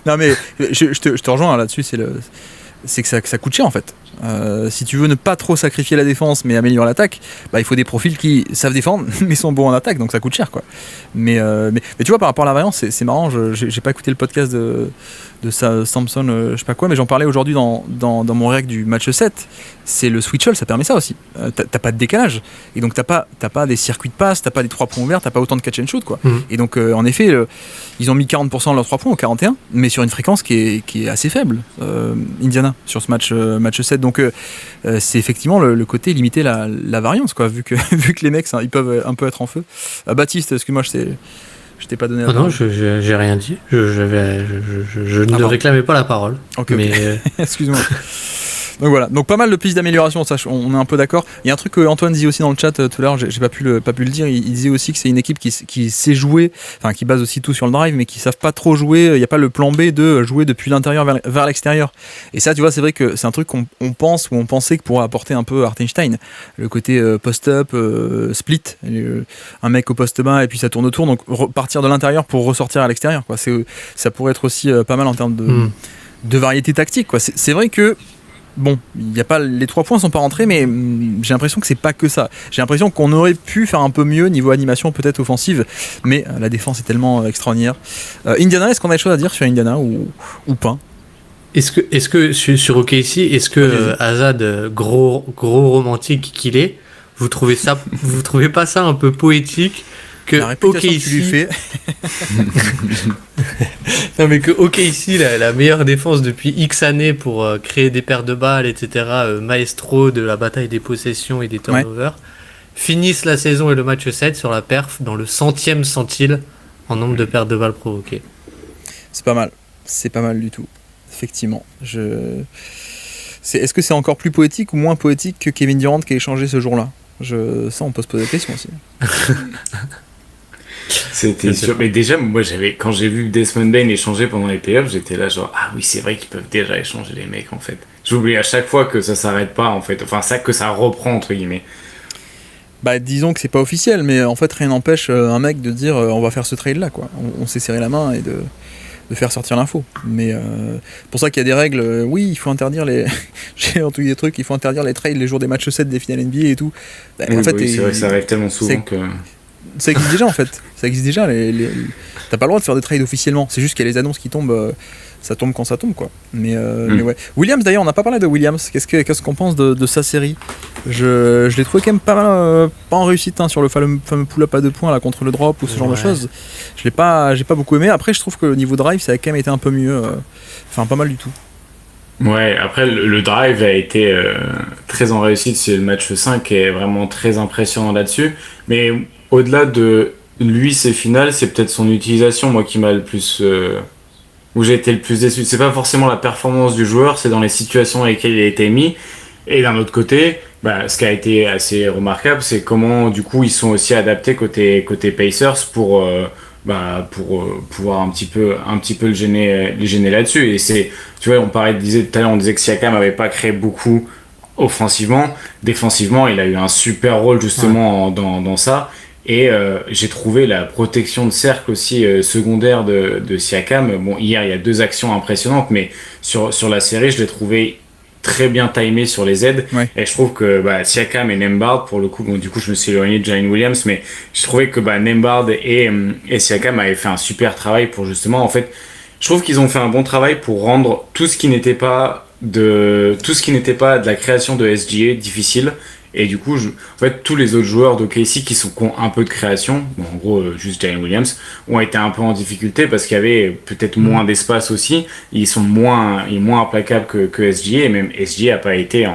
Non mais je te rejoins là-dessus, c'est que ça coûte cher en fait. Si tu veux ne pas trop sacrifier la défense mais améliorer l'attaque, il faut des profils qui savent défendre mais sont bons en attaque, donc ça coûte cher quoi. Mais tu vois, par rapport à la variance, c'est marrant, j'ai pas écouté le podcast de Samson, je sais pas quoi, mais j'en parlais aujourd'hui dans mon réac du match 7. C'est le switch-all, ça permet ça aussi. T'as pas de décalage, et donc t'as pas des circuits de passe, t'as pas des 3 points ouverts, t'as pas autant de catch and shoot quoi. Et donc en effet, ils ont mis 40% de leurs 3 points au 41, mais sur une fréquence qui est assez faible, Indiana, sur ce match 7. Donc c'est effectivement le côté limiter la variance quoi, vu que les mecs ils peuvent un peu être en feu. Baptiste, excuse-moi, je t'ai pas donné la parole. Non, j'ai rien dit. Je ne réclamais pas la parole. Okay, mais excuse-moi. Donc voilà, donc pas mal de pistes d'amélioration, ça, on est un peu d'accord. Il y a un truc que Antoine dit aussi dans le chat tout à l'heure, j'ai pas pu le dire, il disait aussi que c'est une équipe qui sait jouer, enfin qui base aussi tout sur le drive, mais qui savent pas trop jouer, il n'y a pas le plan B de jouer depuis l'intérieur vers l'extérieur. Et ça, tu vois, c'est vrai que c'est un truc qu'on pense, ou on pensait que pourrait apporter un peu Hartenstein, le côté post-up, split, un mec au poste bas et puis ça tourne autour, donc partir de l'intérieur pour ressortir à l'extérieur, quoi. Ça pourrait être aussi pas mal en termes de variété tactique, quoi. C'est vrai que bon, les 3 points sont pas rentrés, mais j'ai l'impression que c'est pas que ça. J'ai l'impression qu'on aurait pu faire un peu mieux niveau animation, peut-être offensive, mais la défense est tellement extraordinaire. Indiana, est-ce qu'on a des choses à dire sur Indiana ou pas? Est-ce que sur OKC, est-ce que Azad, gros romantique qu'il est, vous trouvez pas ça un peu poétique que la réputation que tu lui fais. Non mais que OKC, la meilleure défense depuis X années pour créer des paires de balles, etc., maestro de la bataille des possessions et des turnovers, finissent la saison et le match 7 sur la perf dans le 100e centile en nombre de paires de balles provoquées. C'est pas mal du tout, effectivement. Est-ce que c'est encore plus poétique ou moins poétique que Kevin Durant qui a échangé ce jour-là? Ça, on peut se poser la question aussi. C'était sûr, mais déjà moi quand j'ai vu Desmond Bane échanger pendant les playoffs, j'étais là genre ah oui, c'est vrai qu'ils peuvent déjà échanger les mecs en fait. J'oublie à chaque fois que ça s'arrête pas en fait, enfin que ça reprend entre guillemets. Disons que c'est pas officiel, mais en fait rien n'empêche un mec de dire on va faire ce trade là quoi. On s'est serré la main et de faire sortir l'info. Mais pour ça qu'il y a des règles, oui, il faut interdire j'ai entendu des trucs, il faut interdire les trades les jours des matchs 7 des finales NBA et tout. En fait, c'est vrai que ça arrive tellement souvent que... Ça existe déjà en fait. Ça existe déjà. T'as pas le droit de faire des trades officiellement. C'est juste qu'il y a les annonces qui tombent. Ça tombe quand ça tombe quoi. Mais ouais. Williams d'ailleurs, on n'a pas parlé de Williams. Qu'est-ce qu'on pense de sa série? Je l'ai trouvé quand même pas en réussite sur le fameux pull-up à 2 points là contre le drop ou ce genre de choses. J'ai pas beaucoup aimé. Après, je trouve que le niveau drive, ça a quand même été un peu mieux. Enfin, pas mal du tout. Ouais, après le drive a été très en réussite. C'est le match 5 est vraiment très impressionnant là-dessus. Mais au-delà de lui, ses finales, c'est peut-être son utilisation, moi, qui m'a le plus... où j'ai été le plus déçu. C'est pas forcément la performance du joueur, c'est dans les situations dans lesquelles il a été mis. Et d'un autre côté, ce qui a été assez remarquable, c'est comment, du coup, ils sont aussi adaptés côté Pacers pour pouvoir un petit peu les gêner là-dessus. Et c'est, tu vois, on disait tout à l'heure, on disait que Siakam avait pas créé beaucoup offensivement. Défensivement, il a eu un super rôle justement dans ça. Et j'ai trouvé la protection de cercle aussi secondaire de Siakam. Bon, hier, il y a 2 actions impressionnantes, mais sur la série, je l'ai trouvé très bien timé sur les aides. Ouais. Et je trouve que Siakam et Nembhard, pour le coup, bon, du coup, je me suis éloigné de Jalen Williams, mais je trouvais que Nembhard et Siakam avaient fait un super travail pour justement, en fait, je trouve qu'ils ont fait un bon travail pour rendre tout ce qui n'était pas de la création de SGA difficile. Et du coup, en fait, tous les autres joueurs d'OKC qui ont un peu de création, bon, en gros, juste Jalen Williams, ont été un peu en difficulté parce qu'il y avait peut-être moins d'espace aussi. Ils sont moins implacables que SGA, et même SGA n'a pas été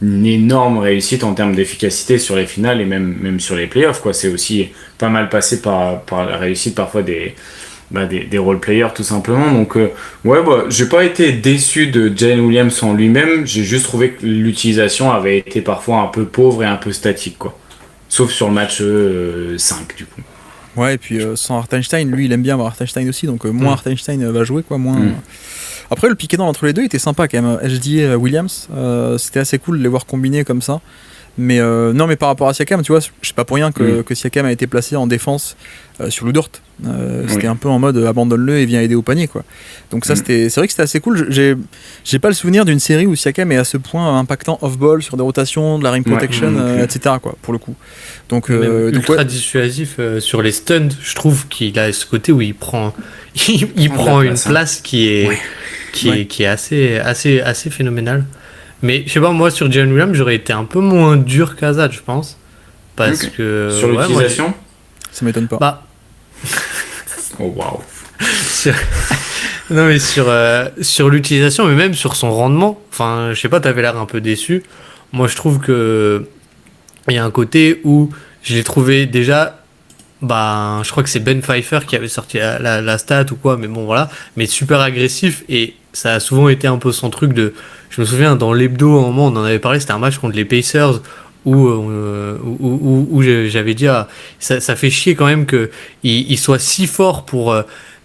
une énorme réussite en termes d'efficacité sur les finales et même sur les playoffs, quoi. C'est aussi pas mal passé par la réussite parfois des role-players tout simplement. Donc j'ai pas été déçu de Jalen Williams en lui-même, j'ai juste trouvé que l'utilisation avait été parfois un peu pauvre et un peu statique, quoi. Sauf sur le match 5 du coup. Ouais, et puis sans Hartenstein, lui il aime bien avoir Hartenstein aussi, donc moins Hartenstein va jouer, quoi, moins... Après le piqué dans entre les deux était sympa quand même, HDA Williams, c'était assez cool de les voir combinés comme ça. Mais non, mais par rapport à Siakam, tu vois, je sais pas pour rien que Siakam a été placé en défense sur le Dort. C'était un peu en mode abandonne-le et viens aider au panier, quoi. Donc ça, c'est vrai que c'était assez cool. J'ai pas le souvenir d'une série où Siakam est à ce point impactant off-ball sur des rotations, de la rim protection, etc., quoi, pour le coup. Donc ultra dissuasif sur les stuns. Je trouve qu'il a ce côté où il prend une place qui est assez phénoménale. Mais je sais pas, moi sur Jalen Williams, j'aurais été un peu moins dur qu'Azad, je pense. Parce que. Sur l'utilisation ça m'étonne pas. Bah. Oh waouh. Non, mais sur l'utilisation, mais même sur son rendement. Enfin, je sais pas, t'avais l'air un peu déçu. Moi, je trouve que. Il y a un côté où je l'ai trouvé déjà. Bah, je crois que c'est Ben Pfeiffer qui avait sorti la stat ou quoi, mais bon, voilà. Mais super agressif, et ça a souvent été un peu son truc de. Je me souviens, dans l'hebdo, à un moment, on en avait parlé, c'était un match contre les Pacers où j'avais dit, ça fait chier quand même qu'il soit si fort pour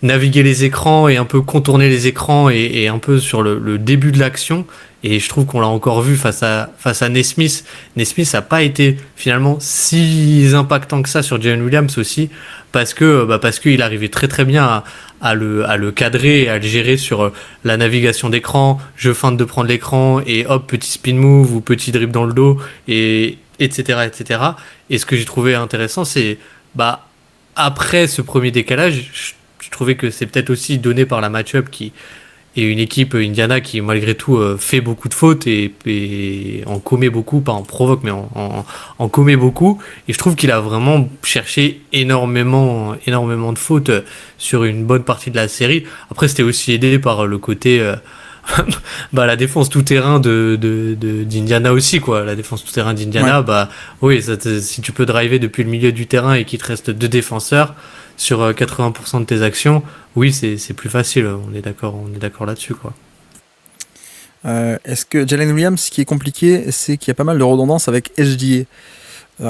naviguer les écrans et un peu contourner les écrans et un peu sur le début de l'action. Et je trouve qu'on l'a encore vu face à Nesmith. Nesmith n'a pas été finalement si impactant que ça sur Jalen Williams aussi, parce qu'il arrivait très très bien à le cadrer et à le gérer sur la navigation d'écran. Je feinte de prendre l'écran et hop, petit spin move ou petit dribble dans le dos, et etc. Et ce que j'ai trouvé intéressant, c'est après ce premier décalage, je trouvais que c'est peut-être aussi donné par la match-up et une équipe Indiana qui malgré tout fait beaucoup de fautes et en commet beaucoup, pas en provoque mais en commet beaucoup, et je trouve qu'il a vraiment cherché énormément de fautes sur une bonne partie de la série. Après c'était aussi aidé par le côté la défense tout terrain d'Indiana aussi, quoi. La défense tout terrain d'Indiana, oui, si tu peux driver depuis le milieu du terrain et qu'il te reste 2 défenseurs sur 80% de tes actions, oui, c'est plus facile. On est d'accord là-dessus, quoi. Est-ce que Jalen Williams, ce qui est compliqué, c'est qu'il y a pas mal de redondance avec SGA.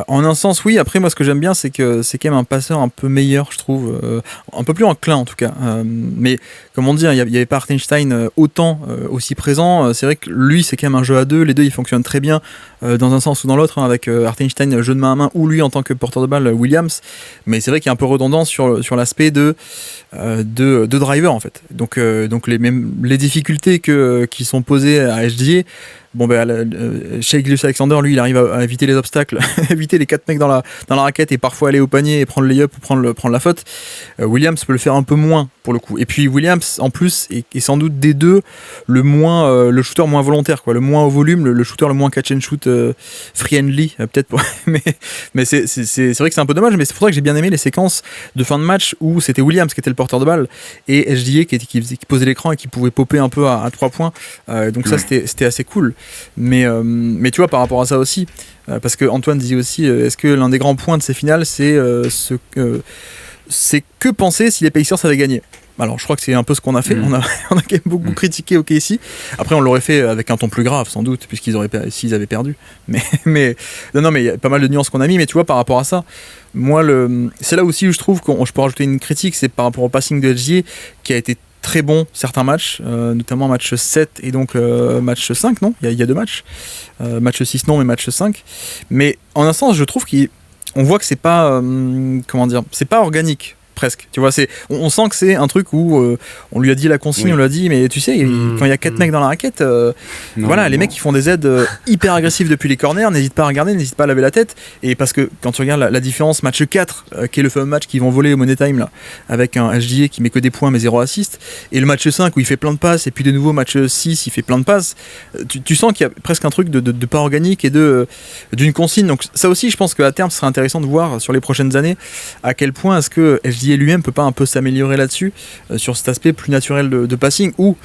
En un sens, oui. Après, moi, ce que j'aime bien, c'est que c'est quand même un passeur un peu meilleur, je trouve, un peu plus enclin en tout cas. Mais comme on dit, il n'y avait pas Hartenstein autant aussi présent. C'est vrai que lui, c'est quand même un jeu à deux. Les deux, ils fonctionnent très bien dans un sens ou dans l'autre, avec Hartenstein jeu de main à main ou lui en tant que porteur de balle Williams. Mais c'est vrai qu'il y a un peu redondance sur l'aspect de driver en fait. Donc les difficultés qui sont posées à SGA. Bon, Shai Gilgeous-Alexander, lui, il arrive à éviter les obstacles, éviter les 4 mecs dans la raquette et parfois aller au panier et prendre le layup ou prendre la faute. Williams peut le faire un peu moins pour le coup. Et puis Williams, en plus, est sans doute des deux le shooter moins volontaire, quoi, le moins au volume, le shooter le moins catch and shoot friendly, peut-être. Mais c'est vrai que c'est un peu dommage, mais c'est pour ça que j'ai bien aimé les séquences de fin de match où c'était Williams qui était le porteur de balle et SGA qui posait l'écran et qui pouvait popper un peu à 3 points. Donc ça, c'était assez cool. Mais tu vois, par rapport à ça aussi, parce que Antoine disait aussi, est-ce que l'un des grands points de ces finales, c'est que penser si les Pacers avaient gagné? Alors je crois que c'est un peu ce qu'on a fait. On a quand même beaucoup critiqué OKC. Après on l'aurait fait avec un ton plus grave sans doute, s'ils avaient perdu. Mais non, mais il y a pas mal de nuances qu'on a mis. Mais tu vois, par rapport à ça, moi c'est là aussi où je trouve je peux rajouter une critique, c'est par rapport au passing de SGA qui a été très bon certains matchs, notamment match 7 et donc match 5, non, il y a 2 matchs, match 6 non mais match 5, mais en un sens je trouve qu'on voit que c'est pas c'est pas organique, presque. Tu vois, on sent que c'est un truc où on lui a dit la consigne, on lui a dit, mais tu sais, quand il y a 4 mecs dans la raquette, les mecs qui font des aides hyper agressives depuis les corners, n'hésite pas à regarder, n'hésite pas à laver la tête. Et parce que quand tu regardes la différence match 4, qui est le fameux match qu'ils vont voler au Money Time là, avec un HDA qui met que des points mais 0 assist, et le match 5 où il fait plein de passes, et puis de nouveau match 6 il fait plein de passes, tu sens qu'il y a presque un truc de pas organique et d'une consigne. Donc ça aussi, je pense qu'à terme ce serait intéressant de voir sur les prochaines années à quel point est-ce que HDA lui-même peut pas un peu s'améliorer là-dessus, sur cet aspect plus naturel de passing, ou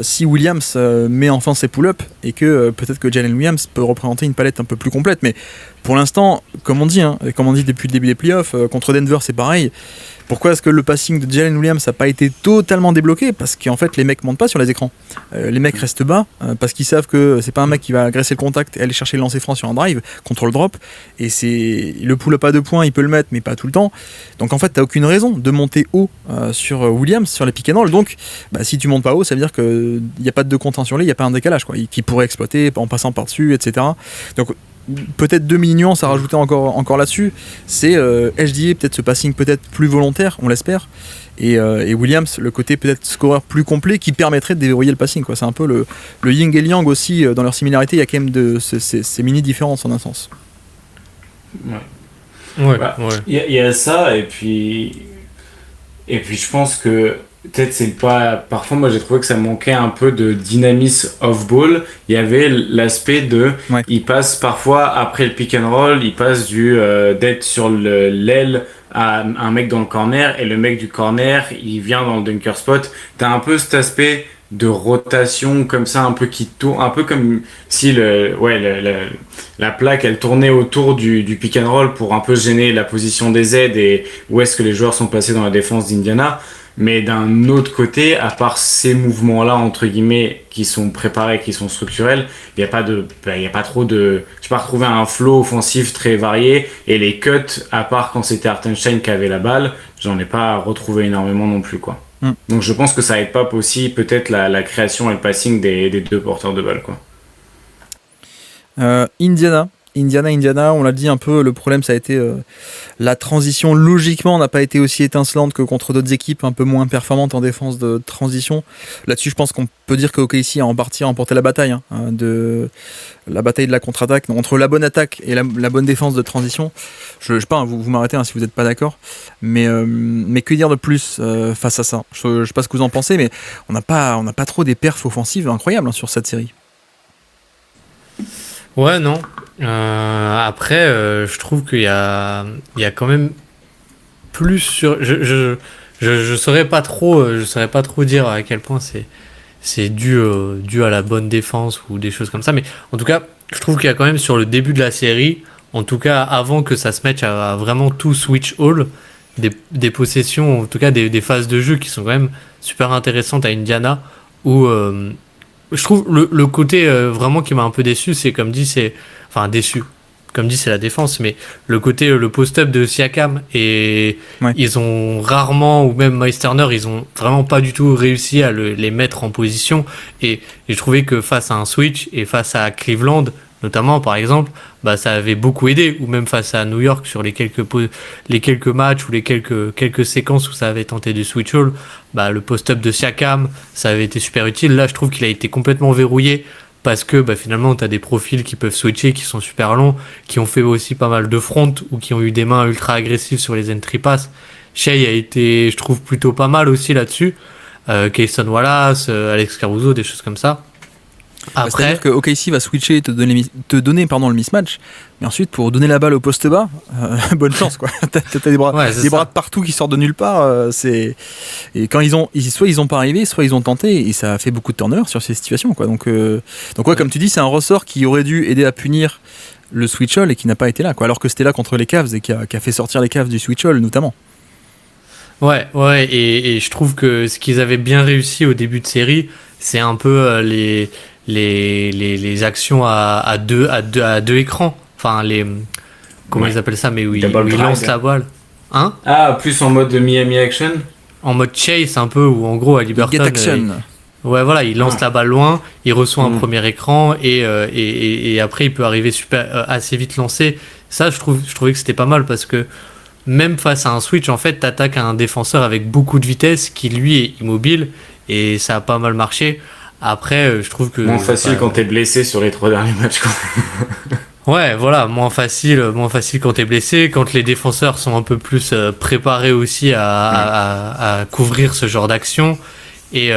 si Williams met enfin ses pull-ups, et que peut-être que Jalen Williams peut représenter une palette un peu plus complète. Mais pour l'instant, comme on dit depuis le début des playoffs, contre Denver c'est pareil. Pourquoi est-ce que le passing de Jalen Williams n'a pas été totalement débloqué? Parce qu'en fait les mecs montent pas sur les écrans, les mecs restent bas, parce qu'ils savent que c'est pas un mec qui va agresser le contact et aller chercher le lancer franc sur un drive, contrôle drop, et c'est le pull-up à 2 points, il peut le mettre mais pas tout le temps. Donc en fait t'as aucune raison de monter haut sur Williams, sur les pick and roll. Donc si tu montes pas haut, ça veut dire qu'il n'y a pas de 2 contention, il n'y a pas un décalage qui pourrait exploiter en passant par dessus, etc. Donc peut-être 2 mini-nuances à rajouter encore là-dessus, c'est HDA, peut-être ce passing peut-être plus volontaire, on l'espère, et Williams, le côté peut-être scoreur plus complet qui permettrait de déverrouiller le passing, quoi. C'est un peu le yin et le yang aussi, dans leur similarité, il y a quand même ces mini-différences en un sens. Il y a ça, et puis je pense que peut-être c'est pas... Parfois, moi, j'ai trouvé que ça manquait un peu de dynamisme off-ball. Il y avait l'aspect de... Ouais. Il passe parfois, après le pick and roll, il passe d'être sur l'aile à un mec dans le corner, et le mec du corner, il vient dans le dunker spot. T'as un peu cet aspect de rotation comme ça, un peu qui tourne, un peu comme si la plaque elle tournait autour du pick and roll pour un peu gêner la position des aides et où est-ce que les joueurs sont placés dans la défense d'Indiana. Mais d'un autre côté, à part ces mouvements-là, entre guillemets, qui sont préparés, qui sont structurels, il n'y a pas trop de... Je n'ai pas retrouvé un flow offensif très varié, et les cuts, à part quand c'était Hartenstein qui avait la balle, j'en ai pas retrouvé énormément non plus, quoi. Donc je pense que ça aide pas aussi peut-être la création et le passing des 2 porteurs de balle, quoi. Indiana, on l'a dit un peu, le problème ça a été la transition, logiquement n'a pas été aussi étincelante que contre d'autres équipes un peu moins performantes en défense de transition. Là-dessus je pense qu'on peut dire que OKC a en partie remporté la bataille, de la bataille de la contre-attaque, donc, entre la bonne attaque et la bonne défense de transition. Je sais pas, vous m'arrêtez si vous n'êtes pas d'accord, mais que dire de plus face à ça? Je sais pas ce que vous en pensez, mais on n'a pas trop des perfs offensives incroyables sur cette série. Ouais, non. Après, je trouve qu'il y a quand même plus sur. Je saurais pas trop dire à quel point c'est dû à la bonne défense ou des choses comme ça. Mais en tout cas, je trouve qu'il y a quand même sur le début de la série, en tout cas avant que ça se mette à vraiment tout switch all, des possessions, en tout cas des phases de jeu qui sont quand même super intéressantes à Indiana, où je trouve le côté vraiment qui m'a un peu déçu, c'est comme dit, c'est la défense, mais le côté, le post-up de Siakam, et ils ont rarement, ou même Miles Turner, ils ont vraiment pas du tout réussi à les mettre en position, et je trouvais que face à un switch, et face à Cleveland, notamment par exemple, ça avait beaucoup aidé, ou même face à New York sur les quelques matchs ou les quelques séquences où ça avait tenté du switch all, le post-up de Siakam, ça avait été super utile. Là je trouve qu'il a été complètement verrouillé, parce que finalement tu as des profils qui peuvent switcher, qui sont super longs, qui ont fait aussi pas mal de front, ou qui ont eu des mains ultra agressives sur les entry pass. Shai a été, je trouve, plutôt pas mal aussi là-dessus, Kayson Wallace, Alex Caruso, des choses comme ça. Après, c'est-à-dire que OKC va switcher et te donner le mismatch, mais ensuite pour donner la balle au poste bas, bonne chance quoi. T'as des bras de partout qui sortent de nulle part. Et quand soit ils ont pas arrivé, soit ils ont tenté, et ça a fait beaucoup de turnovers sur ces situations quoi. Donc comme tu dis, c'est un ressort qui aurait dû aider à punir le switch all et qui n'a pas été là quoi. Alors que c'était là contre les Cavs et qui a fait sortir les Cavs du switch all notamment. Ouais, et je trouve que ce qu'ils avaient bien réussi au début de série, c'est un peu les actions à deux écrans, enfin comment ils appellent ça, mais où ils lancent la balle, plus en mode Miami action, en mode chase un peu, où en gros à Liberton, get action. Il lance la balle loin, il reçoit un premier écran, et après il peut arriver assez vite lancé. Ça je trouvais que c'était pas mal, parce que même face à un switch, en fait, t'attaques un défenseur avec beaucoup de vitesse qui, lui, est immobile, et ça a pas mal marché. Après, je trouve que... Moins facile quand t'es blessé sur les 3 derniers matchs, quoi. Ouais, voilà, moins facile quand t'es blessé, quand les défenseurs sont un peu plus préparés aussi à couvrir ce genre d'action. Et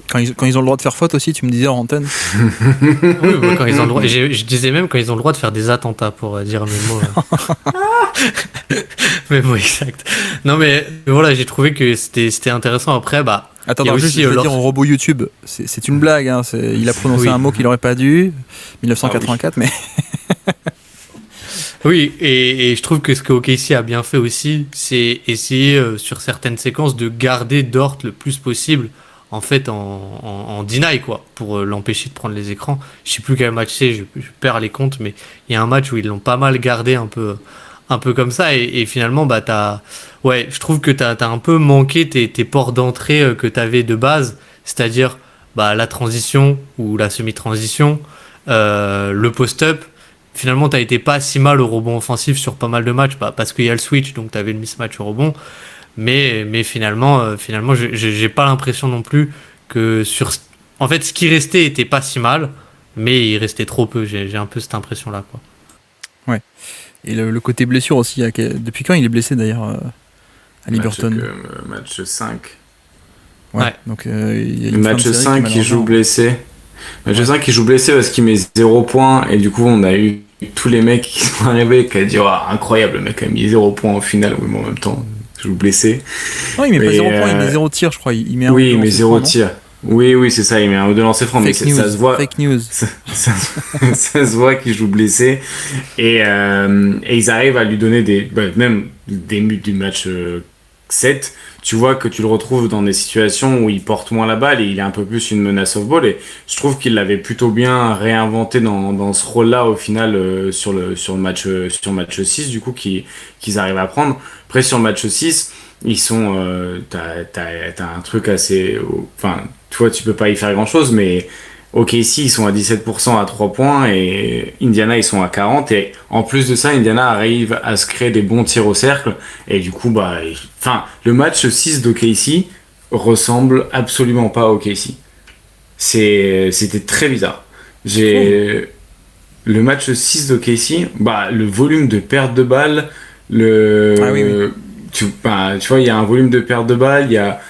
quand ils ont le droit de faire faute aussi, tu me disais en antenne. Oui, quand ils ont le droit. Je disais même quand ils ont le droit de faire des attentats, pour dire mes mots. Mes mots exacts. Non mais voilà, j'ai trouvé que c'était intéressant. Après, bah. Attends, juste, je veux dire au robot YouTube, c'est une blague. Hein, il a prononcé un mot qu'il n'aurait pas dû. 1984, mais. Oui, et je trouve que ce que OKC a bien fait aussi, c'est essayer sur certaines séquences de garder Dort le plus possible en fait en deny, quoi, pour l'empêcher de prendre les écrans. Je sais plus quel match c'est, je perds les comptes, mais il y a un match où ils l'ont pas mal gardé un peu comme ça, et finalement bah je trouve que t'as un peu manqué tes ports d'entrée que t'avais de base, c'est-à-dire bah la transition ou la semi-transition, le post-up. Finalement, t'as été pas si mal au rebond offensif sur pas mal de matchs, parce qu'il y a le switch, donc t'avais le mismatch au rebond. Mais finalement, j'ai pas l'impression non plus que en fait, ce qui restait était pas si mal, mais il restait trop peu. J'ai un peu cette impression-là, quoi. Ouais. Et le côté blessure aussi. Depuis quand il est blessé d'ailleurs à Liberton? Match 5. Ouais. Donc, le match 5 qui joue blessé. Match 5 qui joue blessé parce qu'il met 0 points, et du coup, on a eu tous les mecs qui sont arrivés qui a dit incroyable, le mec a mis 0 points au final. Oui, mais en même temps, je joue blessé. Non, il met pas 0 points, il met 0 tir, je crois. Il met il met 0 tir. Oui, c'est ça, il met un ou deux lancers francs, mais ça se voit. Fake news. Ça se voit qu'il joue blessé. Et ils arrivent à lui donner même des buts du match 7. Tu vois que tu le retrouves dans des situations où il porte moins la balle et il est un peu plus une menace off-ball, et je trouve qu'il l'avait plutôt bien réinventé dans ce rôle-là au final sur le match 6 du coup qu'ils arrivent à prendre. Après sur le match 6, ils sont t'as un truc assez, enfin tu vois, tu peux pas y faire grand-chose, mais OKC ils sont à 17% à 3 points et Indiana ils sont à 40, et en plus de ça Indiana arrive à se créer des bons tirs au cercle, et du coup le match 6 d'OKC ressemble absolument pas à OKC. C'était très bizarre. Le match 6 d'OKC, le volume de perte de balles, tu vois, il y a un volume de perte de balles, il y a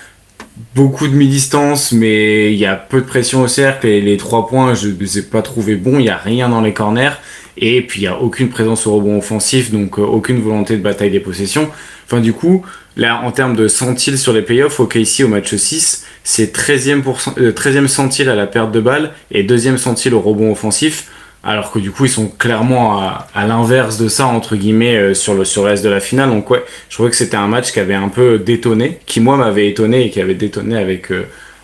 beaucoup de mi-distance, mais il y a peu de pression au cercle, et les 3 points, je ne les ai pas trouvés bons, il n'y a rien dans les corners, et puis il n'y a aucune présence au rebond offensif, donc aucune volonté de bataille des possessions. Enfin, du coup, là, en termes de centile sur les playoffs, OKC au match 6, c'est 13e centile à la perte de balle et 2e centile au rebond offensif, alors que du coup, ils sont clairement à l'inverse de ça, entre guillemets, sur le reste de la finale. Donc ouais, je trouvais que c'était un match qui avait un peu détonné, qui moi m'avait étonné et qui avait détonné avec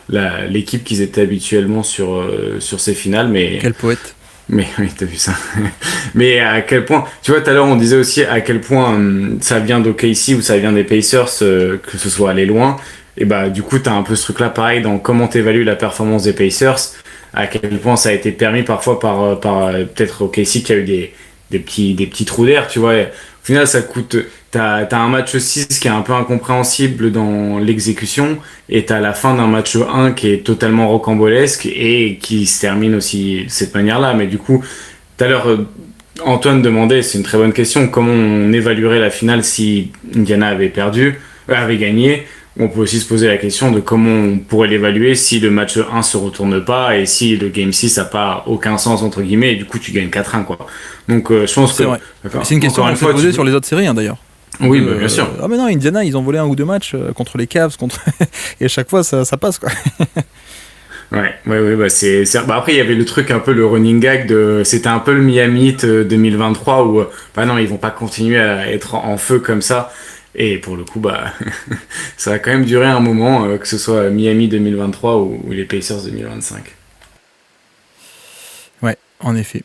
l'équipe qu'ils étaient habituellement sur ces finales. Mais quel poète. Mais oui, t'as vu ça. Mais à quel point, tu vois, tout à l'heure on disait aussi à quel point ça vient d'OKC ou ça vient des Pacers, que ce soit aller loin. Et du coup t'as un peu ce truc là pareil dans comment t'évalues la performance des Pacers, à quel point ça a été permis parfois par peut-être OKC qui a eu des petits trous d'air, tu vois. Et au final ça coûte, t'as un match 6 qui est un peu incompréhensible dans l'exécution, et t'as la fin d'un match 1 qui est totalement rocambolesque et qui se termine aussi de cette manière-là. Mais du coup, tout à l'heure Antoine demandait, c'est une très bonne question, comment on évaluerait la finale si Indiana avait gagné. On peut aussi se poser la question de comment on pourrait l'évaluer si le match 1 se retourne pas et si le game 6 n'a pas aucun sens entre guillemets, et du coup tu gagnes 4-1 quoi. Donc je pense que c'est une question qu'on peut poser sur les autres séries d'ailleurs. Oui, bien sûr. Ah mais non, Indiana ils ont volé un ou deux matchs contre les Cavs, et à chaque fois ça passe quoi. Ouais, après il y avait le truc un peu le running gag c'était un peu le Miami Heat 2023 où non, ils vont pas continuer à être en feu comme ça. Et pour le coup, ça va quand même durer un moment, que ce soit Miami 2023 ou les Pacers 2025. Ouais, en effet,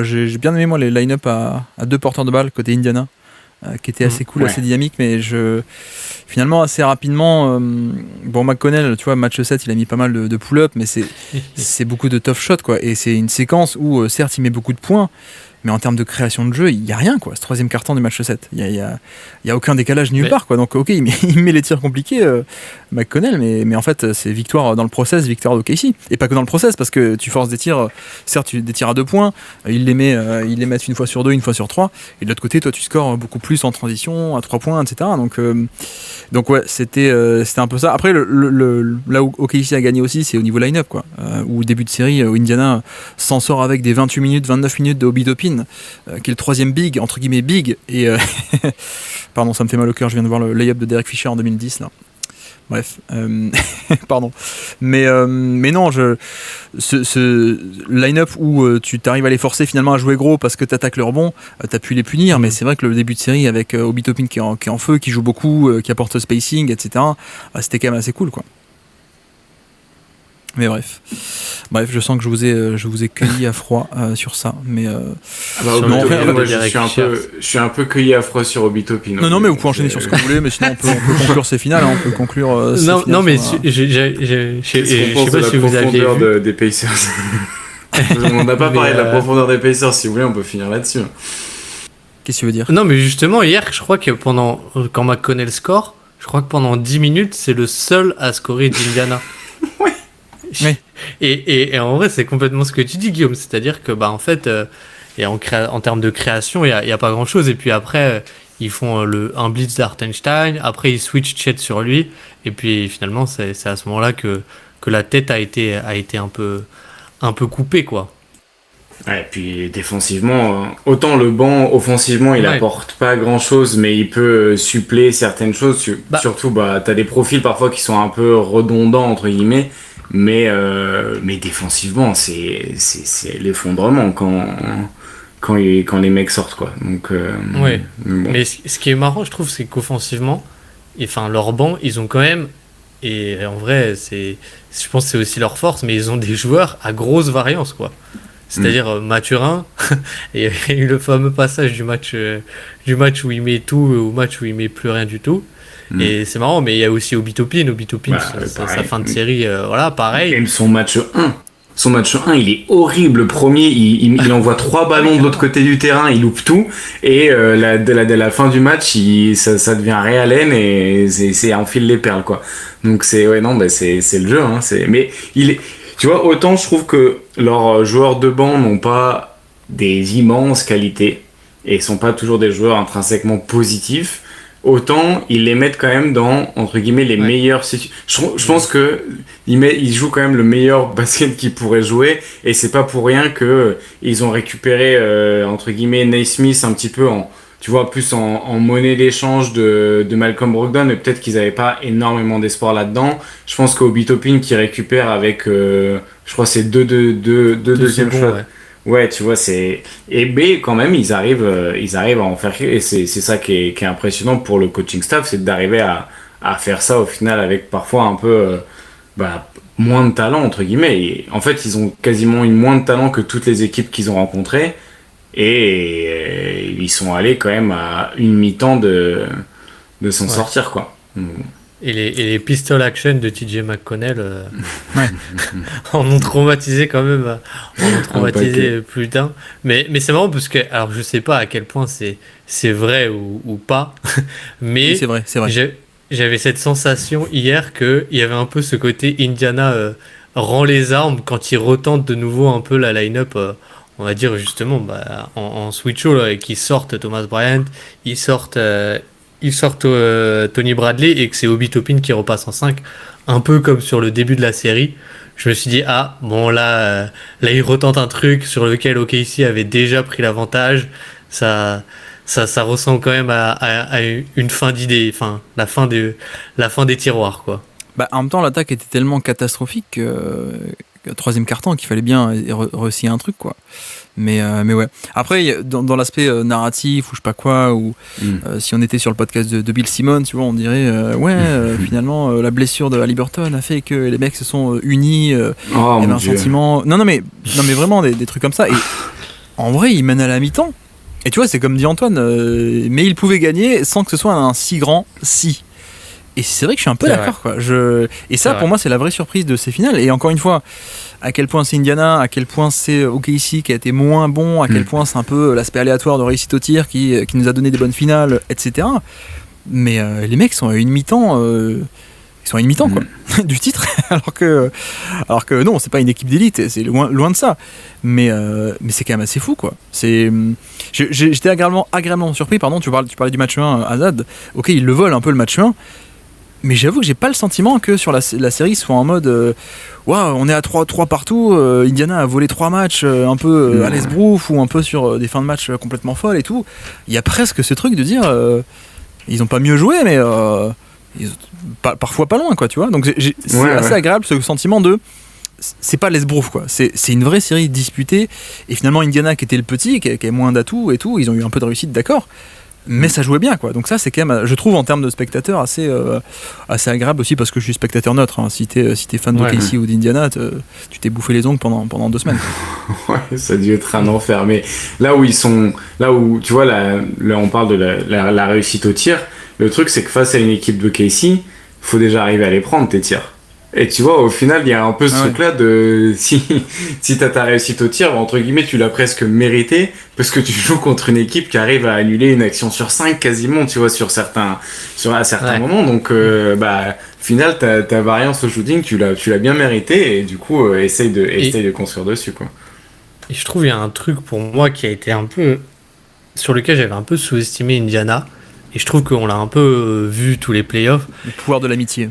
j'ai bien aimé moi les line-up à deux porteurs de balle côté Indiana, qui étaient assez cool, assez dynamiques, mais finalement assez rapidement, McConnell, tu vois, match 7, il a mis pas mal de pull-up, mais c'est beaucoup de tough shots quoi, et c'est une séquence où certes il met beaucoup de points, Mais en termes de création de jeu, il n'y a rien, quoi. Ce troisième quart-temps du match 7. Il y a aucun décalage nulle part, quoi. Donc, ok, il met les tirs compliqués, McConnell, mais en fait, c'est victoire dans le process, victoire d'OKC. Et pas que dans le process, parce que tu forces des tirs, certes, des tirs à 2 points, ils les mettent une fois sur 2, une fois sur 3. Et de l'autre côté, toi, tu scores beaucoup plus en transition, à 3 points, etc. Donc ouais, c'était un peu ça. Après, là où OKC a gagné aussi, c'est au niveau line-up, quoi. Où au début de série, où Indiana s'en sort avec des 28 minutes, 29 minutes de Obi Toppin, qui est le troisième big, entre guillemets big, et pardon, ça me fait mal au cœur, je viens de voir le lay-up de Derek Fisher en 2010 là. Bref, pardon, mais non, ce line-up où tu t'arrives à les forcer finalement à jouer gros parce que t'attaques le rebond, t'as pu les punir, mais c'est vrai que le début de série avec Obi Toppin qui est en feu, qui joue beaucoup, qui apporte le spacing, etc., c'était quand même assez cool, quoi. Mais bref, je sens que je vous ai cueilli à froid sur ça, mais je suis un peu cueilli à froid sur Obi Toppin. Non, mais vous pouvez enchaîner sur ce que vous voulez, mais sinon on peut conclure ces finales, on peut conclure. Non, mais je sais pas si vous aviez vu des Pacers. On n'a pas parlé de la profondeur des Pacers. Si vous voulez, on peut finir là-dessus. Qu'est-ce que tu veux dire ? Non, mais justement hier, je crois que quand McConnell score, je crois que pendant 10 minutes, c'est le seul à scorer d'Indiana. Ouais. Oui. Et en vrai, c'est complètement ce que tu dis, Guillaume. C'est-à-dire que, en fait, en termes de création, il n'y a pas grand-chose. Et puis après, ils font un blitz d'Hartenstein. Après, ils switchent Chet sur lui. Et puis finalement, c'est à ce moment-là que la tête a été un peu coupée, quoi. Ouais, et puis défensivement, autant le banc, offensivement, il apporte pas grand-chose, mais il peut suppléer certaines choses. Surtout, t'as des profils parfois qui sont un peu redondants, entre guillemets. Mais défensivement, c'est l'effondrement quand les mecs sortent, quoi. Donc, ouais. Bon. Mais ce qui est marrant, je trouve, c'est qu'offensivement, leur banc, ils ont quand même, et en vrai, je pense que c'est aussi leur force, mais ils ont des joueurs à grosse variance, quoi. C'est-à-dire Mathurin, il y a eu le fameux passage du match où il met tout au match où il met plus rien du tout. Et c'est marrant, mais il y a aussi Obi Toppin, sa fin de série, pareil. Même son match 1, il est horrible. Le premier, il envoie 3 ballons de l'autre côté du terrain, il loupe tout. Et de la fin du match, ça devient Ray Allen et c'est enfile les perles, quoi. Donc c'est le jeu. Hein, mais tu vois, autant je trouve que leurs joueurs de banc n'ont pas des immenses qualités et sont pas toujours des joueurs intrinsèquement positifs. Autant ils les mettent quand même dans, entre guillemets, les meilleures situations. Je pense que ils jouent quand même le meilleur basket qu'ils pourraient jouer, et c'est pas pour rien que ils ont récupéré entre guillemets Naismith un petit peu en monnaie d'échange de Malcolm Brogdon, et peut-être qu'ils avaient pas énormément d'espoir là-dedans. Je pense qu'Obi Toppin qui récupère avec je crois c'est deux deuxième choix. Ouais, tu vois, et B, quand même, ils arrivent à en faire, et c'est ça qui est impressionnant pour le coaching staff, c'est d'arriver à faire ça au final avec parfois un peu moins de talent, entre guillemets. Et en fait, ils ont quasiment eu moins de talent que toutes les équipes qu'ils ont rencontrées, et ils sont allés quand même à une mi-temps de s'en sortir, quoi. Et les pistol action de TJ McConnell en ont traumatisé quand même. Plus d'un. Mais c'est marrant parce que, alors je sais pas à quel point c'est vrai ou pas, mais oui, c'est vrai. J'avais cette sensation hier qu'il y avait un peu ce côté Indiana rend les armes quand ils retentent de nouveau un peu la line-up, on va dire justement en switch-o, là, et qu'ils sortent Thomas Bryant, ils sortent Tony Bradley, et que c'est Obi Toppin qui repasse en 5, un peu comme sur le début de la série. Je me suis dit, là il retente un truc sur lequel OKC avait déjà pris l'avantage. Ça ressemble quand même à une fin d'idée, la fin des tiroirs, quoi. En même temps, l'attaque était tellement catastrophique que troisième quart-temps qu'il fallait bien réussir un truc, quoi. Mais ouais. Après, dans l'aspect narratif ou je sais pas quoi, ou si on était sur le podcast de Bill Simmons, tu vois, on dirait finalement la blessure de Haliburton a fait que les mecs se sont unis. Il y avait un sentiment. Non mais vraiment des trucs comme ça. Et en vrai, ils mènent à la mi-temps. Et tu vois, c'est comme dit Antoine, mais ils pouvaient gagner sans que ce soit un si grand si. Et c'est vrai que je suis un peu d'accord, quoi. Et ça, pour moi, c'est la vraie surprise de ces finales. Et encore une fois, à quel point c'est Indiana, à quel point c'est OKC qui a été moins bon, à quel point c'est un peu l'aspect aléatoire de réussite au tir qui nous a donné des bonnes finales, etc. Mais les mecs sont à une mi-temps. Ils sont à une mi-temps quoi, du titre, alors que non, c'est pas une équipe d'élite, c'est loin de ça. Mais c'est quand même assez fou quoi. J'étais agréablement surpris. Pardon, tu parlais du match 1 à Zad. Ok, ils le volent un peu le match 1. Mais j'avoue que j'ai pas le sentiment que sur la série soit en mode waouh, on est à 3 partout, Indiana a volé 3 matchs un peu à l'esbrouf ou un peu sur des fins de match complètement folles et tout. Il y a presque ce truc de dire ils ont pas mieux joué, mais parfois pas loin quoi, tu vois. Donc c'est assez agréable ce sentiment de c'est pas l'esbrouf quoi, c'est une vraie série disputée et finalement Indiana qui était le petit, qui avait moins d'atouts et tout, ils ont eu un peu de réussite, d'accord. Mais ça jouait bien quoi, donc ça c'est quand même, je trouve en termes de spectateur assez agréable aussi parce que je suis spectateur neutre, hein. Si t'es fan de Casey ou d'Indiana, tu t'es bouffé les ongles pendant 2 semaines. Ouais, ça a dû être un enfer, mais là où tu vois là on parle de la réussite au tir, le truc c'est que face à une équipe de Casey, faut déjà arriver à les prendre tes tirs. Et tu vois, au final, il y a un peu ce truc-là de si t'as ta réussite au tir, entre guillemets, tu l'as presque mérité parce que tu joues contre une équipe qui arrive à annuler une action sur 5 quasiment, tu vois, à certains moments. Donc, au final, ta variance au shooting, tu l'as bien mérité et du coup, essaye de construire dessus, quoi. Et je trouve il y a un truc pour moi qui a été un peu sur lequel j'avais un peu sous-estimé Indiana et je trouve qu'on l'a un peu vu tous les playoffs. Le pouvoir de l'amitié.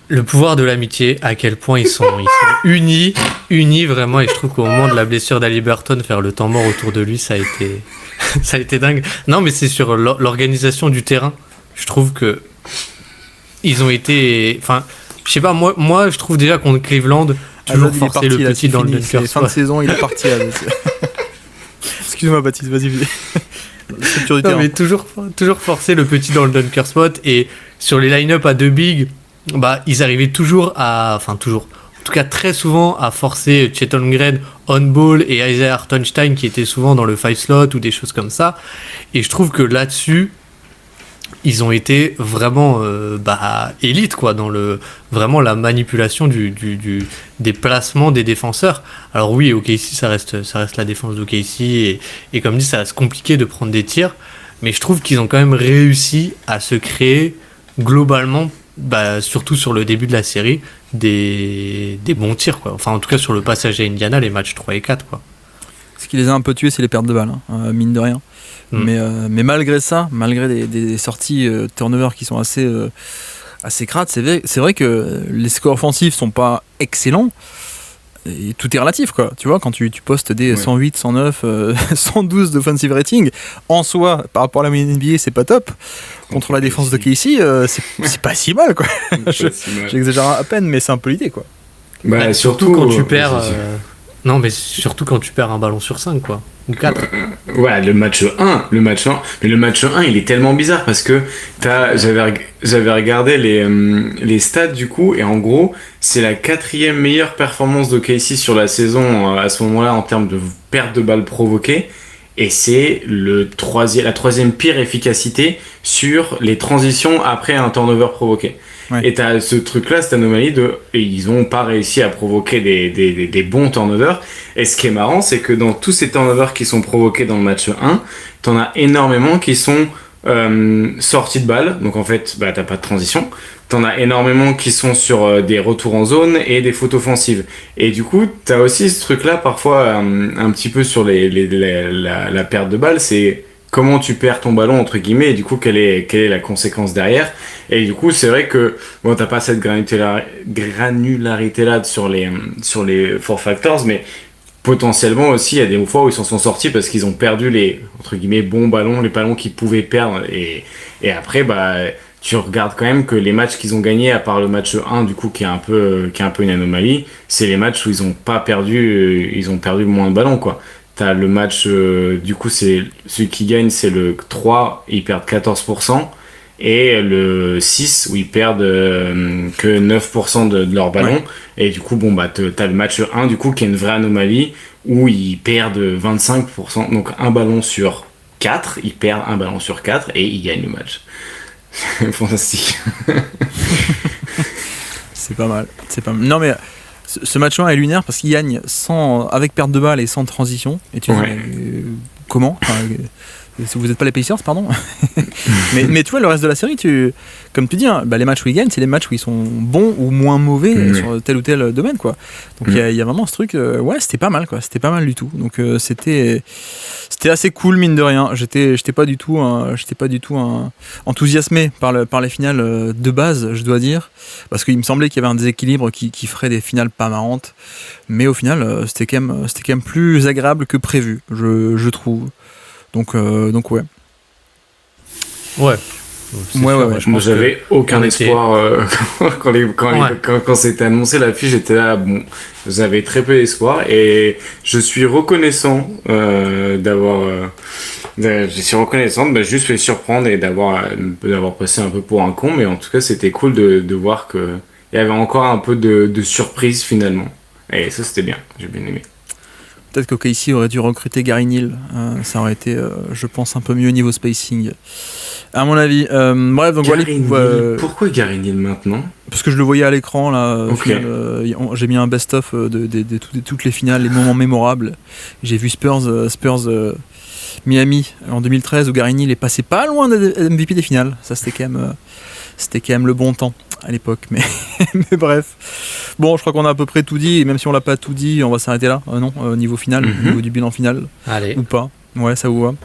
Le pouvoir de l'amitié, à quel point ils sont unis vraiment, et je trouve qu'au moment de la blessure d'Haliburton, faire le temps mort autour de lui, ça a été dingue. Non, mais c'est sur l'organisation du terrain. Je trouve que ils ont été, enfin, je sais pas, moi, je trouve déjà contre Cleveland, toujours forcer le petit dans le dunker. Fin de saison, il est parti. Excuse-moi, Baptiste, vas-y. Non, mais toujours forcer le petit dans le dunker spot, et sur les line-up à 2 bigs. Ils arrivaient en tout cas très souvent à forcer Chet Holmgren on-ball et Isaiah Hartenstein qui étaient souvent dans le 5 slot ou des choses comme ça. Et je trouve que là-dessus, ils ont été vraiment élites quoi, dans vraiment la manipulation des placements des défenseurs. Alors oui, OKC, ça reste la défense d'OKC et comme dit, ça reste compliqué de prendre des tirs, mais je trouve qu'ils ont quand même réussi à se créer globalement, surtout sur le début de la série, des bons tirs quoi. Enfin en tout cas sur le passage à Indiana, les matchs 3 et 4 quoi. Ce qui les a un peu tués, c'est les pertes de balles, hein, mine de rien. Mais malgré ça, malgré des sorties turnover qui sont assez crades, c'est vrai que les scores offensifs sont pas excellents. Et tout est relatif quoi, tu vois, quand tu postes des 108, 109, 112 d'offensive rating, en soi, par rapport à la moyenne NBA, c'est pas top. Contre la défense de Casey, c'est pas si mal quoi. J'exagère à peine, mais c'est un peu l'idée quoi. Surtout quand tu perds. Non, mais surtout quand tu perds un ballon sur 5 quoi. Ou 4. Le match 1. Mais le match 1, il est tellement bizarre parce que j'avais regardé les stats du coup, et en gros, c'est la 4e meilleure performance de Casey sur la saison à ce moment-là en termes de perte de balles provoquées. Et c'est la 3e pire efficacité sur les transitions après un turnover provoqué. Ouais. Et t'as ce truc-là, cette anomalie ils ont pas réussi à provoquer des bons turnovers. Et ce qui est marrant, c'est que dans tous ces turnovers qui sont provoqués dans le match 1, t'en as énormément qui sont sorties de balle. Donc en fait, t'as pas de transition. T'en as énormément qui sont sur des retours en zone et des fautes offensives. Et du coup, t'as aussi ce truc-là parfois un petit peu sur la perte de balle. C'est comment tu perds ton ballon entre guillemets et du coup quelle est la conséquence derrière. Et du coup, c'est vrai que t'as pas cette granularité là sur les four factors, mais potentiellement aussi il y a des fois où ils s'en sont sortis parce qu'ils ont perdu les entre guillemets bons ballons, les ballons qu'ils pouvaient perdre, et après tu regardes quand même que les matchs qu'ils ont gagnés, à part le match 1 du coup qui est un peu une anomalie, c'est les matchs où ils ont perdu le moins de ballons quoi. T'as le match du coup, c'est celui qui gagne, c'est le 3, ils perdent 14%, et le 6 où ils perdent que 9% de leur ballon. Ouais. Et du coup t'as le match 1 du coup qui est une vraie anomalie où ils perdent 25%, donc un ballon sur 4, ils perdent un ballon sur 4 et ils gagnent le match. Fantastique. C'est pas mal. Non mais ce match 1 est lunaire parce qu'il gagne avec perte de balle et sans transition. Et tu dis, comment vous n'êtes pas les Pacers, pardon. mais tu vois, le reste de la série, comme tu dis, hein, les matchs où ils gagnent, c'est les matchs où ils sont bons ou moins mauvais sur tel ou tel domaine, quoi. Donc il y a vraiment ce truc, c'était pas mal, quoi. C'était pas mal du tout. Donc c'était assez cool, mine de rien. J'étais pas du tout enthousiasmé par les finales de base, je dois dire, parce qu'il me semblait qu'il y avait un déséquilibre qui ferait des finales pas marrantes. Mais au final, c'était quand même plus agréable que prévu, je trouve. Donc ouais. Ouais. Moi, j'avais aucun espoir quand c'était annoncé l'affiche. J'étais là, bon, j'avais très peu d'espoir et je suis reconnaissant de juste fait surprendre et d'avoir passé un peu pour un con, mais en tout cas, c'était cool de voir que il y avait encore un peu de surprise finalement. Et ça, c'était bien. J'ai bien aimé. Peut-être qu'OKC aurait dû recruter Gary Neal. Ça aurait été, je pense, un peu mieux niveau spacing. À mon avis. Bref, donc pourquoi Gary Neal maintenant ? Parce que je le voyais à l'écran, là. Okay. J'ai mis un best-of de toutes les finales, les moments mémorables. J'ai vu Spurs Miami en 2013 où Gary Neal est passé pas loin de MVP des finales. Ça, c'était quand même le bon temps à l'époque, mais bref. Bon, je crois qu'on a à peu près tout dit, et même si on l'a pas tout dit, on va s'arrêter là, niveau final, niveau du bilan final. Allez. Ou pas. Ouais, ça vous va.